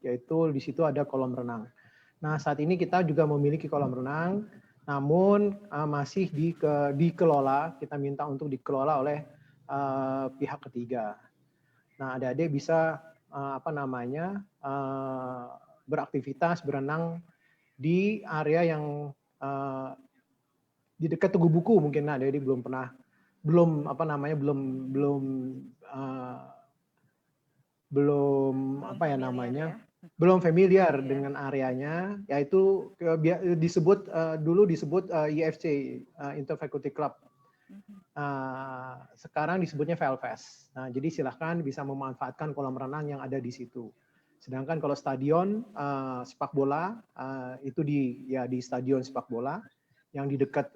yaitu di situ ada kolam renang. Nah, saat ini kita juga memiliki kolam renang, namun masih dikelola, kita minta untuk dikelola oleh pihak ketiga. Nah, adik-adik bisa beraktivitas berenang di area yang di dekat Tugu Buku, mungkin adik-adik belum familiar dengan areanya, yaitu dulu disebut IFC, Interfaculty Club. Sekarang disebutnya VLFest. Nah, jadi silahkan bisa memanfaatkan kolam renang yang ada di situ. Sedangkan kalau stadion sepak bola itu di stadion sepak bola yang di dekat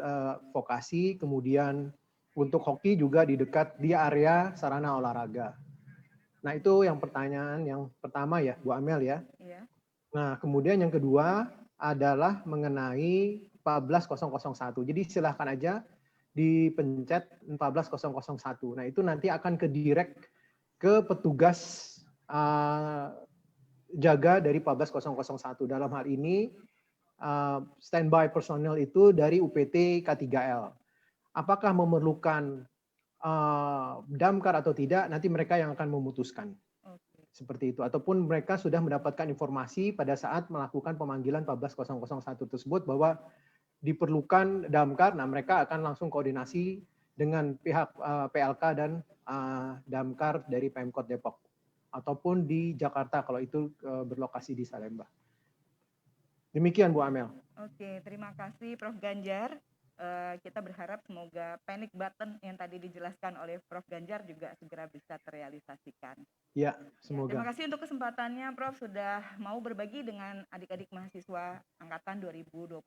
vokasi, kemudian untuk hoki juga di area sarana olahraga. Nah, itu yang pertanyaan yang pertama ya, Bu Amel ya. Iya. Nah, kemudian yang kedua adalah mengenai 14001. Jadi silahkan aja dipencet 14001. Nah, itu nanti akan ke direct ke petugas jaga dari 14001. Dalam hal ini standby personel itu dari UPT K3L. Apakah memerlukan damkar atau tidak, nanti mereka yang akan memutuskan. Seperti itu. Ataupun mereka sudah mendapatkan informasi pada saat melakukan pemanggilan 14001 tersebut bahwa diperlukan damkar, nah mereka akan langsung koordinasi dengan pihak PLK dan damkar dari Pemkot Depok. Ataupun di Jakarta kalau itu berlokasi di Salemba. Demikian Bu Amel. Oke, terima kasih Prof. Ganjar. Kita berharap semoga panic button yang tadi dijelaskan oleh Prof. Ganjar juga segera bisa terrealisasikan. Ya, semoga. Terima kasih untuk kesempatannya, Prof. Sudah mau berbagi dengan adik-adik mahasiswa angkatan 2021.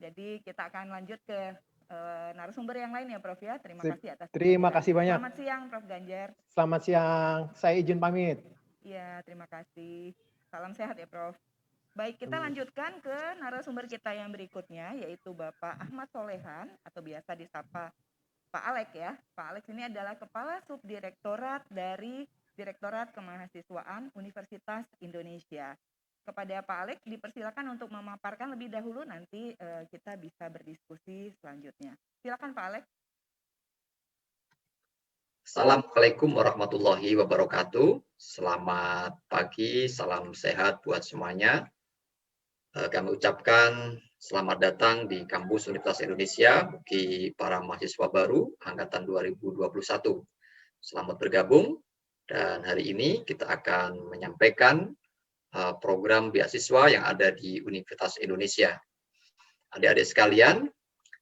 Jadi kita akan lanjut ke narasumber yang lain ya Prof ya. Terima Sip. kasih atas Terima kehadiran. kasih banyak. Selamat siang Prof Ganjar. Selamat siang. Saya izin pamit. Iya, terima kasih. Salam sehat ya Prof. Baik, kita lanjutkan ke narasumber kita yang berikutnya, yaitu Bapak Ahmad Solehan atau biasa disapa Pak Alex ya. Pak Alex ini adalah Kepala Subdirektorat dari Direktorat Kemahasiswaan Universitas Indonesia. Kepada Pak Alex dipersilakan untuk memaparkan lebih dahulu, nanti kita bisa berdiskusi selanjutnya. Silakan Pak Alex. Assalamualaikum warahmatullahi wabarakatuh. Selamat pagi, salam sehat buat semuanya. Kami ucapkan selamat datang di kampus Universitas Indonesia bagi para mahasiswa baru angkatan 2021. Selamat bergabung, dan hari ini kita akan menyampaikan program beasiswa yang ada di Universitas Indonesia. Adik-adik sekalian,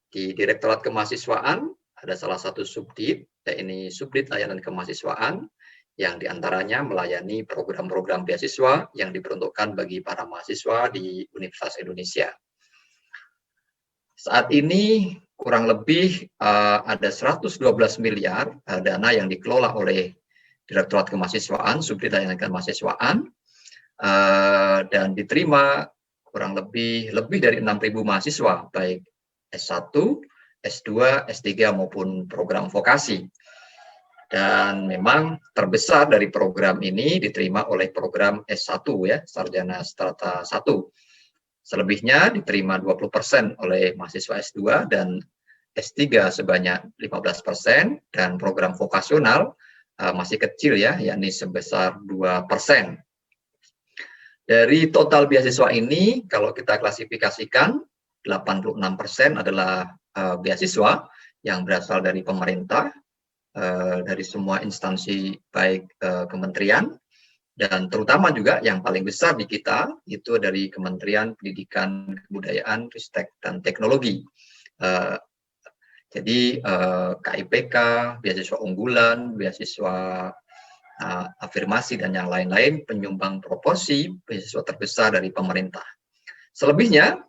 di Direktorat Kemahasiswaan ada salah satu subdit, yaitu Subdit Layanan Kemahasiswaan, yang diantaranya melayani program-program beasiswa yang diperuntukkan bagi para mahasiswa di Universitas Indonesia. Saat ini kurang lebih ada 112 miliar dana yang dikelola oleh Direktorat Kemahasiswaan, Subdit Layanan Kemahasiswaan, dan diterima kurang lebih dari 6.000 mahasiswa, baik S1, S2, S3 maupun program vokasi. Dan memang terbesar dari program ini diterima oleh program S1 ya, Sarjana Strata 1. Selebihnya diterima 20% oleh mahasiswa S2 dan S3 sebanyak 15%, dan program vokasional masih kecil ya, yakni sebesar 2%. Dari total beasiswa ini, kalau kita klasifikasikan, 86% adalah beasiswa yang berasal dari pemerintah, dari semua instansi baik kementerian, dan terutama juga yang paling besar di kita itu dari Kementerian Pendidikan, Kebudayaan, Ristek, dan Teknologi. Jadi KIPK, beasiswa unggulan, beasiswa afirmasi, dan yang lain-lain penyumbang proporsi beasiswa terbesar dari pemerintah. Selebihnya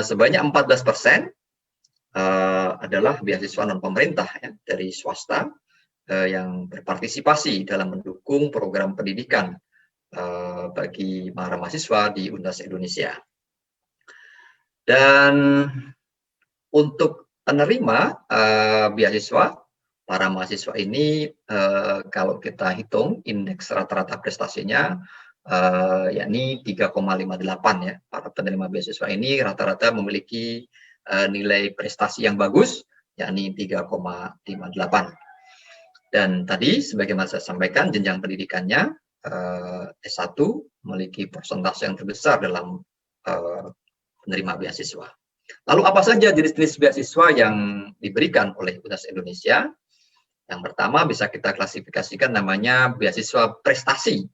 sebanyak 14% adalah beasiswa non pemerintah ya, dari swasta yang berpartisipasi dalam mendukung program pendidikan bagi para mahasiswa di Universitas Indonesia. Dan untuk penerima beasiswa, para mahasiswa ini kalau kita hitung indeks rata-rata prestasinya yakni 3,58 ya. Para penerima beasiswa ini rata-rata memiliki nilai prestasi yang bagus, yakni 3,58. Dan tadi, sebagaimana saya sampaikan, jenjang pendidikannya S1 memiliki persentase yang terbesar dalam penerima beasiswa. Lalu apa saja jenis-jenis beasiswa yang diberikan oleh Universitas Indonesia? Yang pertama bisa kita klasifikasikan namanya beasiswa prestasi,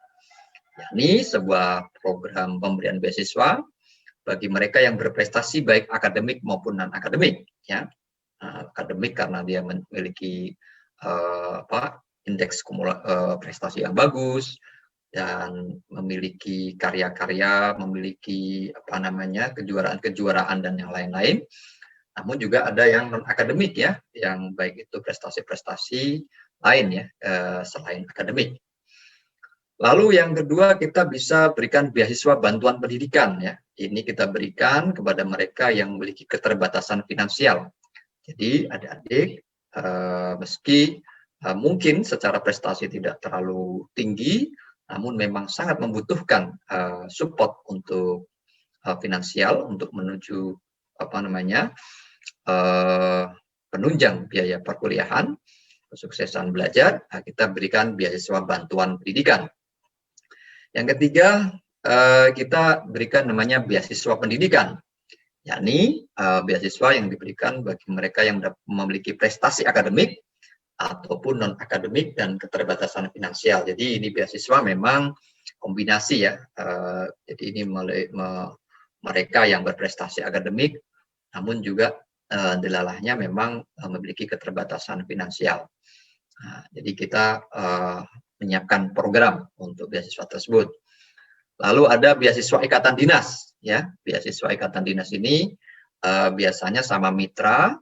yakni sebuah program pemberian beasiswa bagi mereka yang berprestasi baik akademik maupun non akademik ya. Akademik karena dia memiliki indeks prestasi yang bagus dan memiliki karya-karya, memiliki kejuaraan-kejuaraan dan yang lain-lain. Namun juga ada yang non akademik ya, yang baik itu prestasi-prestasi lain ya selain akademik. Lalu yang kedua, kita bisa berikan beasiswa bantuan pendidikan ya. Ini kita berikan kepada mereka yang memiliki keterbatasan finansial. Jadi adik-adik meski mungkin secara prestasi tidak terlalu tinggi, namun memang sangat membutuhkan support untuk finansial untuk menuju penunjang biaya perkuliahan, kesuksesan belajar, kita berikan beasiswa bantuan pendidikan. Yang ketiga, kita berikan namanya beasiswa pendidikan, yakni beasiswa yang diberikan bagi mereka yang memiliki prestasi akademik ataupun non akademik dan keterbatasan finansial. Jadi ini beasiswa memang kombinasi ya. Jadi ini mereka yang berprestasi akademik, namun juga delalahnya memang memiliki keterbatasan finansial. Jadi kita menyiapkan program untuk beasiswa tersebut. Lalu ada beasiswa ikatan dinas, ya. Beasiswa ikatan dinas ini biasanya sama mitra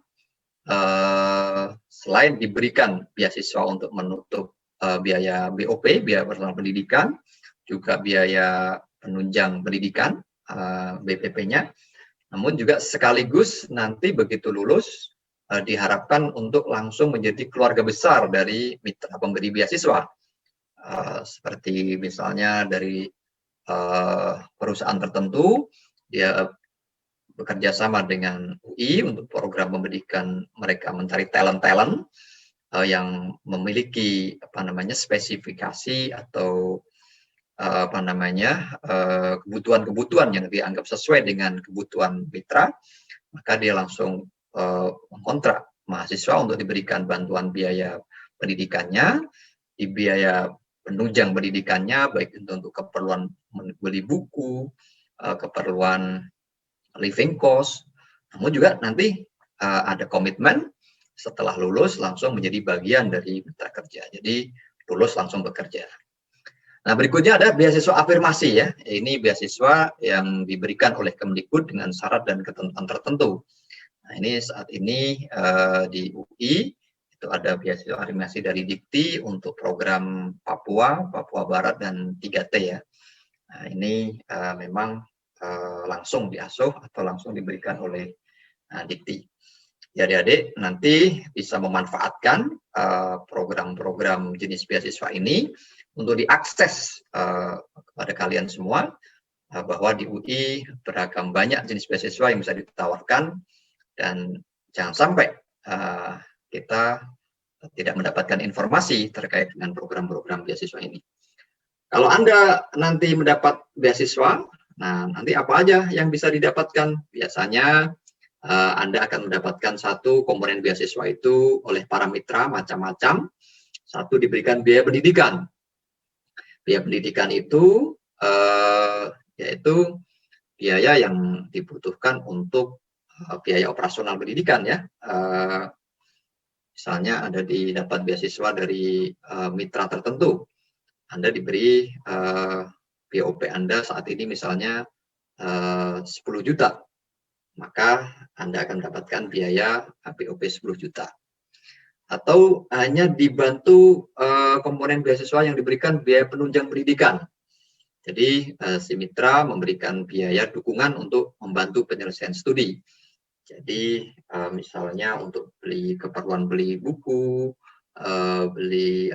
selain diberikan beasiswa untuk menutup biaya BOP, biaya personal pendidikan, juga biaya penunjang pendidikan, BPP-nya, namun juga sekaligus nanti begitu lulus diharapkan untuk langsung menjadi keluarga besar dari mitra pemberi beasiswa, seperti misalnya dari perusahaan tertentu dia bekerja sama dengan UI untuk program pendidikan, mereka mencari talent-talent yang memiliki spesifikasi atau kebutuhan-kebutuhan yang dianggap sesuai dengan kebutuhan mitra, maka dia langsung mengkontrak mahasiswa untuk diberikan bantuan biaya pendidikannya, di biaya penunjang pendidikannya, baik itu untuk keperluan beli buku, keperluan living cost, namun juga nanti ada komitmen setelah lulus langsung menjadi bagian dari mitra kerja. Jadi lulus langsung bekerja. Nah, berikutnya ada beasiswa afirmasi ya. Ini beasiswa yang diberikan oleh Kemdikbud dengan syarat dan ketentuan tertentu. Nah, ini saat ini di UI itu ada beasiswa afirmasi dari Dikti untuk program Papua, Papua Barat dan 3T ya. Nah, ini memang langsung diasuh atau langsung diberikan oleh Dikti. Ya, adik-adik nanti bisa memanfaatkan program-program jenis beasiswa ini untuk diakses kepada kalian semua, bahwa di UI beragam banyak jenis beasiswa yang bisa ditawarkan, dan jangan sampai kita tidak mendapatkan informasi terkait dengan program-program beasiswa ini. Kalau Anda nanti mendapat beasiswa, nah, nanti apa aja yang bisa didapatkan? Biasanya Anda akan mendapatkan satu komponen beasiswa itu oleh para mitra macam-macam. Satu, diberikan biaya pendidikan. Biaya pendidikan itu yaitu biaya yang dibutuhkan untuk biaya operasional pendidikan ya. Misalnya Anda didapat beasiswa dari mitra tertentu. Anda diberi BOP Anda saat ini misalnya 10 juta, maka Anda akan mendapatkan biaya BOP 10 juta. Atau hanya dibantu komponen beasiswa yang diberikan biaya penunjang pendidikan. Jadi si mitra memberikan biaya dukungan untuk membantu penyelesaian studi. Jadi misalnya untuk beli keperluan beli buku, beli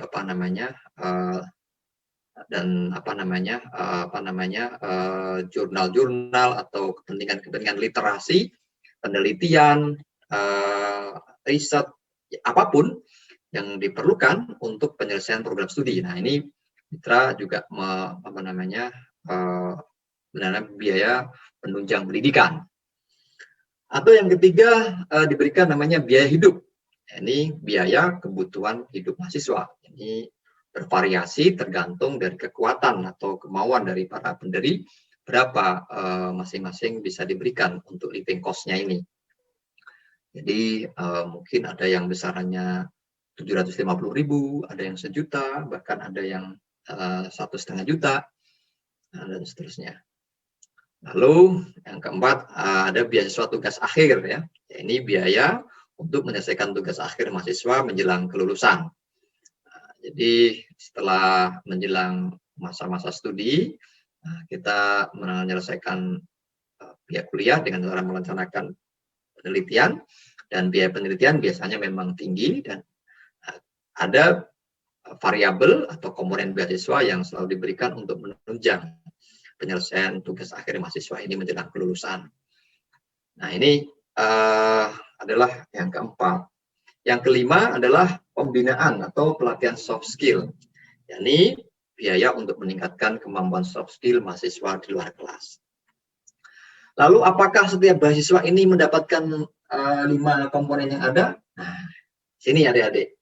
jurnal-jurnal atau kepentingan literasi, penelitian, riset, apapun yang diperlukan untuk penyelesaian program studi. Nah, ini mitra juga biaya penunjang pendidikan. Atau yang ketiga diberikan namanya biaya hidup. Ini biaya kebutuhan hidup mahasiswa. Ini bervariasi tergantung dari kekuatan atau kemauan dari para pendiri, berapa masing-masing bisa diberikan untuk living cost-nya ini. Jadi mungkin ada yang besarannya 750.000, ada yang 1 juta, bahkan ada yang 1,5 juta, dan seterusnya. Lalu yang keempat ada beasiswa tugas akhir ya. Ini biaya untuk menyelesaikan tugas akhir mahasiswa menjelang kelulusan. Jadi setelah menjelang masa-masa studi, kita menyelesaikan biaya kuliah dengan cara merencanakan penelitian, dan biaya penelitian biasanya memang tinggi, dan ada variabel atau komponen beasiswa yang selalu diberikan untuk menunjang penyelesaian tugas akhir mahasiswa ini menjelang kelulusan. Nah, ini adalah yang keempat. Yang kelima adalah pembinaan atau pelatihan soft skill. Yakni biaya untuk meningkatkan kemampuan soft skill mahasiswa di luar kelas. Lalu apakah setiap beasiswa ini mendapatkan 5 komponen yang ada? Nah, sini adik-adik.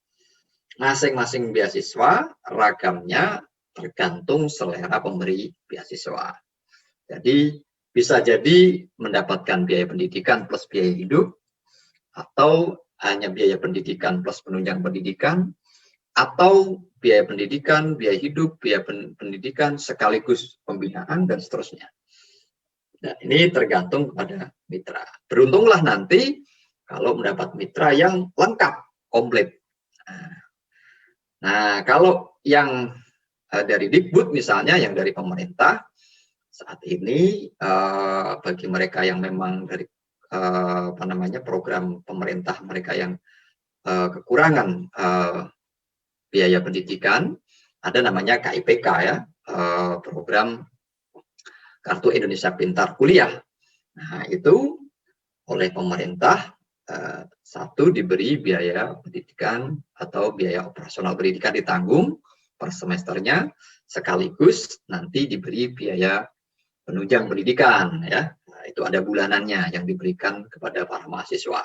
Masing-masing beasiswa ragamnya tergantung selera pemberi beasiswa. Jadi bisa jadi mendapatkan biaya pendidikan plus biaya hidup, atau hanya biaya pendidikan plus penunjang pendidikan, atau biaya pendidikan, biaya hidup, biaya pendidikan sekaligus pembinaan, dan seterusnya. Nah, ini tergantung kepada mitra. Beruntunglah nanti kalau mendapat mitra yang lengkap, komplit. Nah, kalau yang dari Dikbud misalnya, yang dari pemerintah, saat ini bagi mereka yang memang dari program pemerintah, mereka yang kekurangan biaya pendidikan, ada namanya KIPK ya, program Kartu Indonesia Pintar Kuliah. Nah, itu oleh pemerintah satu diberi biaya pendidikan atau biaya operasional pendidikan ditanggung per semesternya, sekaligus nanti diberi biaya penunjang pendidikan ya. Nah, itu ada bulanannya yang diberikan kepada para mahasiswa.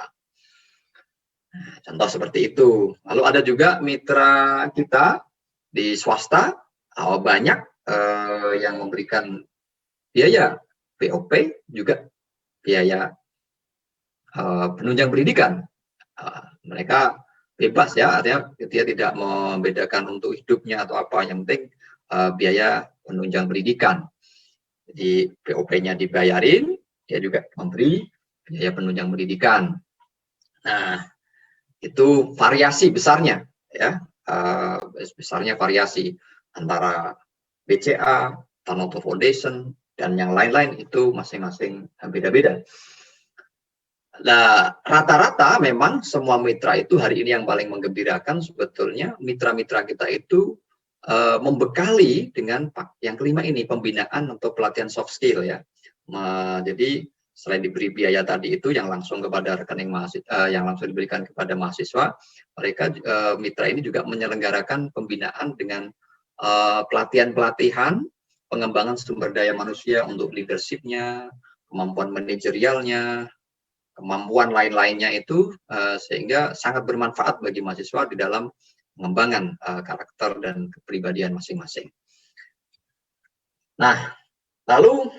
Nah, contoh seperti itu. Lalu ada juga mitra kita di swasta, banyak yang memberikan biaya POP, juga biaya penunjang pendidikan. Mereka bebas ya, artinya dia tidak membedakan untuk hidupnya atau apa, yang penting biaya penunjang pendidikan. Jadi POP-nya dibayarin, dia juga memberi biaya penunjang pendidikan. Nah, itu variasi besarnya ya, besarnya variasi antara BCA, Tanoto Foundation, dan yang lain-lain, itu masing-masing beda-beda. Nah, rata-rata memang semua mitra itu hari ini yang paling menggembirakan sebetulnya mitra-mitra kita itu membekali dengan yang kelima ini, pembinaan atau pelatihan soft skill ya. Jadi selain diberi biaya tadi itu yang langsung kepada rekening mahasiswa, yang langsung diberikan kepada mahasiswa, mereka mitra ini juga menyelenggarakan pembinaan dengan pelatihan-pelatihan pengembangan sumber daya manusia untuk leadership-nya, kemampuan manajerialnya, kemampuan lain-lainnya itu, sehingga sangat bermanfaat bagi mahasiswa di dalam pengembangan karakter dan kepribadian masing-masing. Nah, lalu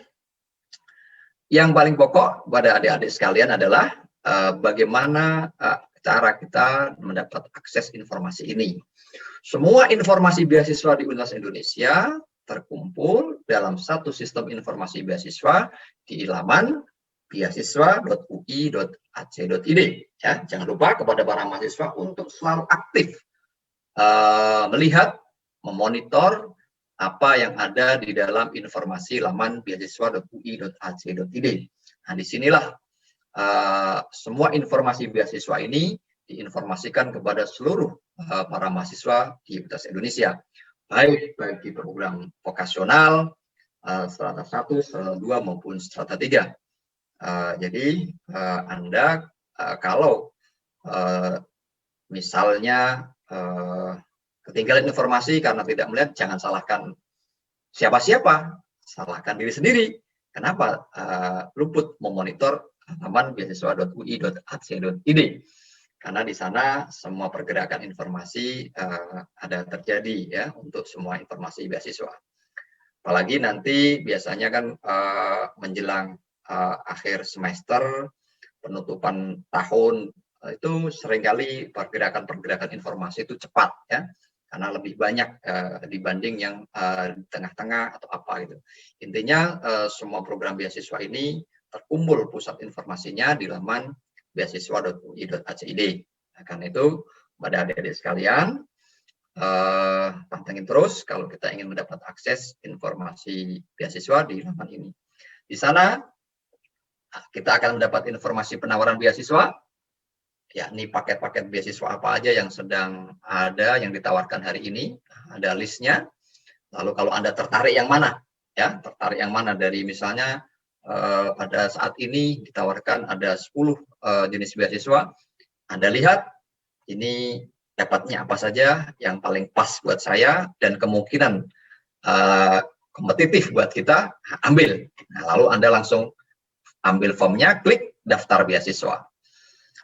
yang paling pokok pada adik-adik sekalian adalah bagaimana cara kita mendapat akses informasi ini. Semua informasi beasiswa di Universitas Indonesia terkumpul dalam satu sistem informasi beasiswa di laman beasiswa.ui.ac.id. Ya, jangan lupa kepada para mahasiswa untuk selalu aktif melihat, memonitor apa yang ada di dalam informasi laman beasiswa.ui.ac.id. Nah, disinilah semua informasi beasiswa ini diinformasikan kepada seluruh para mahasiswa di Universitas Indonesia, baik bagi program vokasional, strata 1, strata 2, maupun strata 3. Jadi Anda kalau misalnya ketinggalan informasi karena tidak melihat, jangan salahkan siapa-siapa, salahkan diri sendiri. Kenapa luput memonitor laman beasiswa.ui.ac.id? Karena di sana semua pergerakan informasi ada terjadi ya, untuk semua informasi beasiswa. Apalagi nanti biasanya kan menjelang akhir semester, penutupan tahun, itu seringkali pergerakan informasi itu cepat ya, karena lebih banyak dibanding yang di tengah-tengah atau apa gitu. Intinya semua program beasiswa ini terkumpul pusat informasinya di laman beasiswa.ui.ac.id. Nah, karena itu pada adik-adik sekalian, pantengin terus kalau kita ingin mendapat akses informasi beasiswa di laman ini. Di sana kita akan mendapat informasi penawaran beasiswa, yakni paket-paket beasiswa apa aja yang sedang ada, yang ditawarkan hari ini, ada listnya. Lalu kalau Anda tertarik yang mana, ya, tertarik yang mana dari misalnya pada saat ini ditawarkan ada 10 jenis beasiswa, Anda lihat ini dapatnya apa saja yang paling pas buat saya dan kemungkinan kompetitif buat kita, ambil. Nah, lalu Anda langsung ambil formnya, klik daftar beasiswa.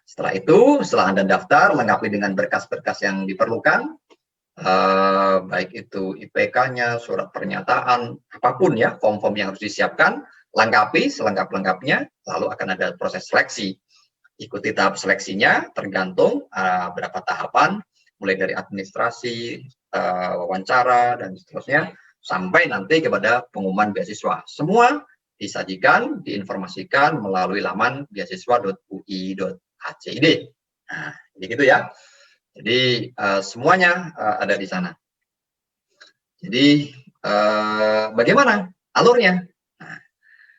Setelah itu, setelah Anda daftar, lengkapi dengan berkas-berkas yang diperlukan, baik itu IPK-nya, surat pernyataan, apapun ya, form-form yang harus disiapkan, lengkapi selengkap-lengkapnya, lalu akan ada proses seleksi. Ikuti tahap seleksinya, tergantung berapa tahapan, mulai dari administrasi, wawancara, dan seterusnya, sampai nanti kepada pengumuman beasiswa. Semua disajikan, diinformasikan melalui laman beasiswa.ui.ac.id. ACID. Nah, jadi gitu ya. Jadi semuanya ada di sana. Jadi bagaimana alurnya? Nah,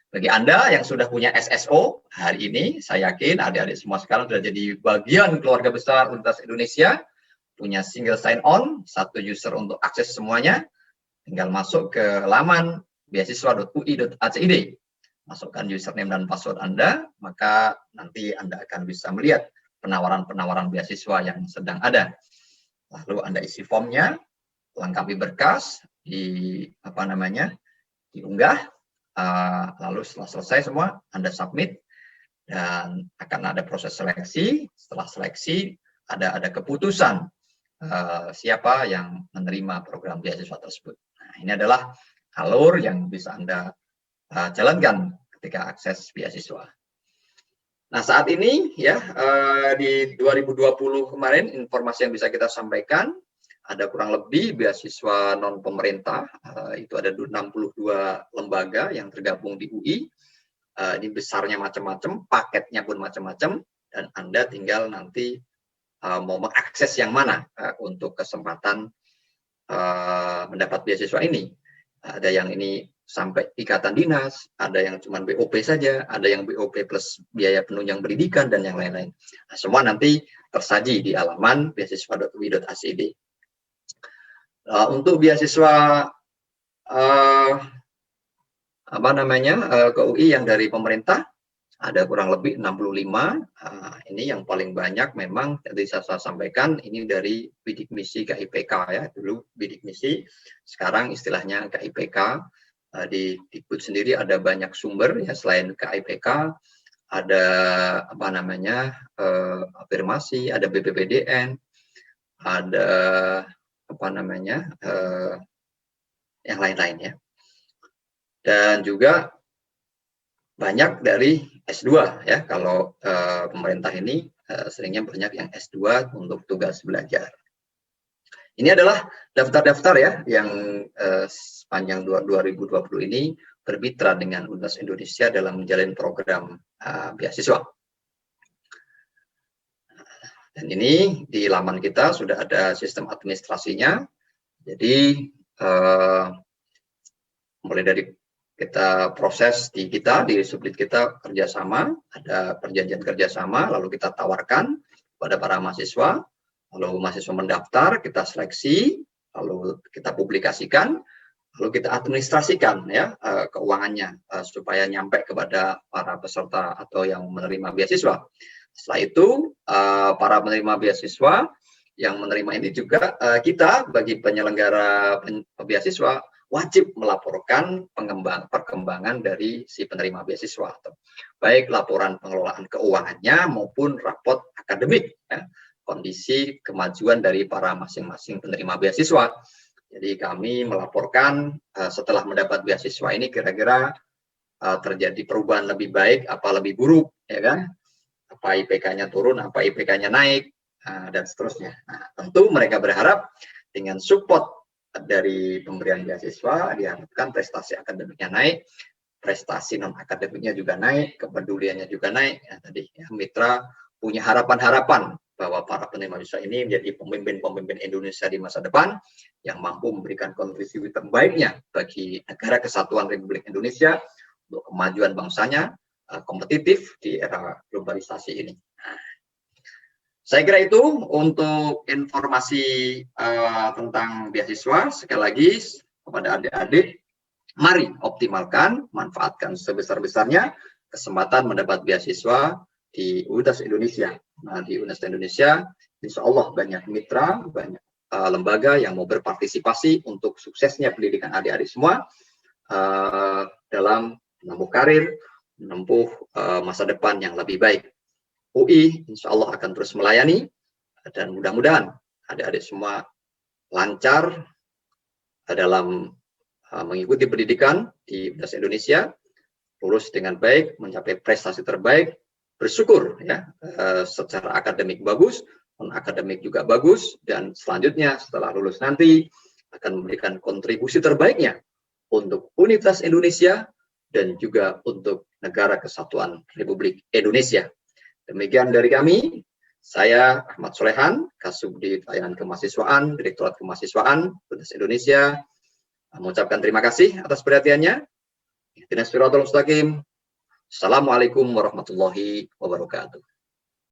bagi Anda yang sudah punya SSO hari ini, saya yakin adik-adik semua sekarang sudah jadi bagian keluarga besar Universitas Indonesia, punya single sign on, satu user untuk akses semuanya, tinggal masuk ke laman beasiswa.ui.acid, masukkan username dan password Anda, maka nanti Anda akan bisa melihat penawaran-penawaran beasiswa yang sedang ada. Lalu Anda isi formnya, lengkapi berkas, diunggah, lalu setelah selesai semua Anda submit, dan akan ada proses seleksi. Setelah seleksi ada keputusan siapa yang menerima program beasiswa tersebut. Nah, ini adalah alur yang bisa Anda jalankan ketika akses beasiswa. Nah, saat ini ya di 2020 kemarin informasi yang bisa kita sampaikan, ada kurang lebih beasiswa non pemerintah, itu ada 62 lembaga yang tergabung di UI. Ini besarnya macam-macam, paketnya pun macam-macam, dan Anda tinggal nanti mau mengakses yang mana untuk kesempatan mendapat beasiswa ini. Ada yang ini sampai ikatan dinas, ada yang cuma BOP saja, ada yang BOP plus biaya penunjang pendidikan, dan yang lain-lain. Nah, semua nanti tersaji di alaman beasiswa.ui.acid. Untuk beasiswa ke UI yang dari pemerintah ada kurang lebih 65. Ini yang paling banyak memang tadi saya sampaikan, ini dari bidik misi KIPK ya, dulu bidik misi, sekarang istilahnya KIPK. Di Dikbud sendiri ada banyak sumber ya, selain KIPK ada afirmasi, ada BPPDN, ada yang lain-lain ya. Dan juga banyak dari S2 ya, kalau pemerintah ini seringnya banyak yang S2 untuk tugas belajar. Ini adalah daftar-daftar ya yang sepanjang 2020 ini bermitra dengan Universitas Indonesia dalam menjalin program beasiswa. Dan ini di laman kita sudah ada sistem administrasinya. Jadi mulai dari kita proses di subdit kita kerjasama, ada perjanjian kerjasama, lalu kita tawarkan kepada para mahasiswa, lalu mahasiswa mendaftar, kita seleksi, lalu kita publikasikan, lalu kita administrasikan ya keuangannya supaya nyampe kepada para peserta atau yang menerima beasiswa. Setelah itu para penerima beasiswa yang menerima ini juga kita bagi penyelenggara beasiswa wajib melaporkan perkembangan dari si penerima beasiswa, baik laporan pengelolaan keuangannya maupun raport akademik ya, kondisi kemajuan dari para masing-masing penerima beasiswa. Jadi kami melaporkan setelah mendapat beasiswa ini kira-kira terjadi perubahan lebih baik apa lebih buruk ya kan, apa IPK-nya turun, apa IPK-nya naik, dan seterusnya. Nah, tentu mereka berharap dengan support dari pemberian beasiswa diharapkan prestasi akademiknya naik, prestasi non akademiknya juga naik, kepeduliannya juga naik. Ya, tadi ya, mitra punya harapan-harapan bahwa para penerima beasiswa ini menjadi pemimpin-pemimpin Indonesia di masa depan yang mampu memberikan kontribusi terbaiknya bagi negara kesatuan Republik Indonesia untuk kemajuan bangsanya, kompetitif di era globalisasi ini. Nah, saya kira itu untuk informasi tentang beasiswa. Sekali lagi kepada adik-adik, mari optimalkan, manfaatkan sebesar-besarnya kesempatan mendapat beasiswa di Universitas Indonesia. Nah, di Universitas Indonesia, insya Allah banyak mitra, banyak lembaga yang mau berpartisipasi untuk suksesnya pendidikan adik-adik semua dalam menempuh karir, menempuh masa depan yang lebih baik. UI insya Allah akan terus melayani, dan mudah-mudahan adik-adik semua lancar dalam mengikuti pendidikan di Universitas Indonesia, lulus dengan baik, mencapai prestasi terbaik, bersyukur ya secara akademik bagus, non akademik juga bagus, dan selanjutnya setelah lulus nanti akan memberikan kontribusi terbaiknya untuk Universitas Indonesia dan juga untuk negara kesatuan Republik Indonesia. Demikian dari kami. Saya Ahmad Solehan, Kasubdit Layanan Kemahasiswaan, Direktorat Kemahasiswaan Universitas Indonesia, mengucapkan terima kasih atas perhatiannya. Ihdinas siratal mustaqim. Assalamualaikum warahmatullahi wabarakatuh.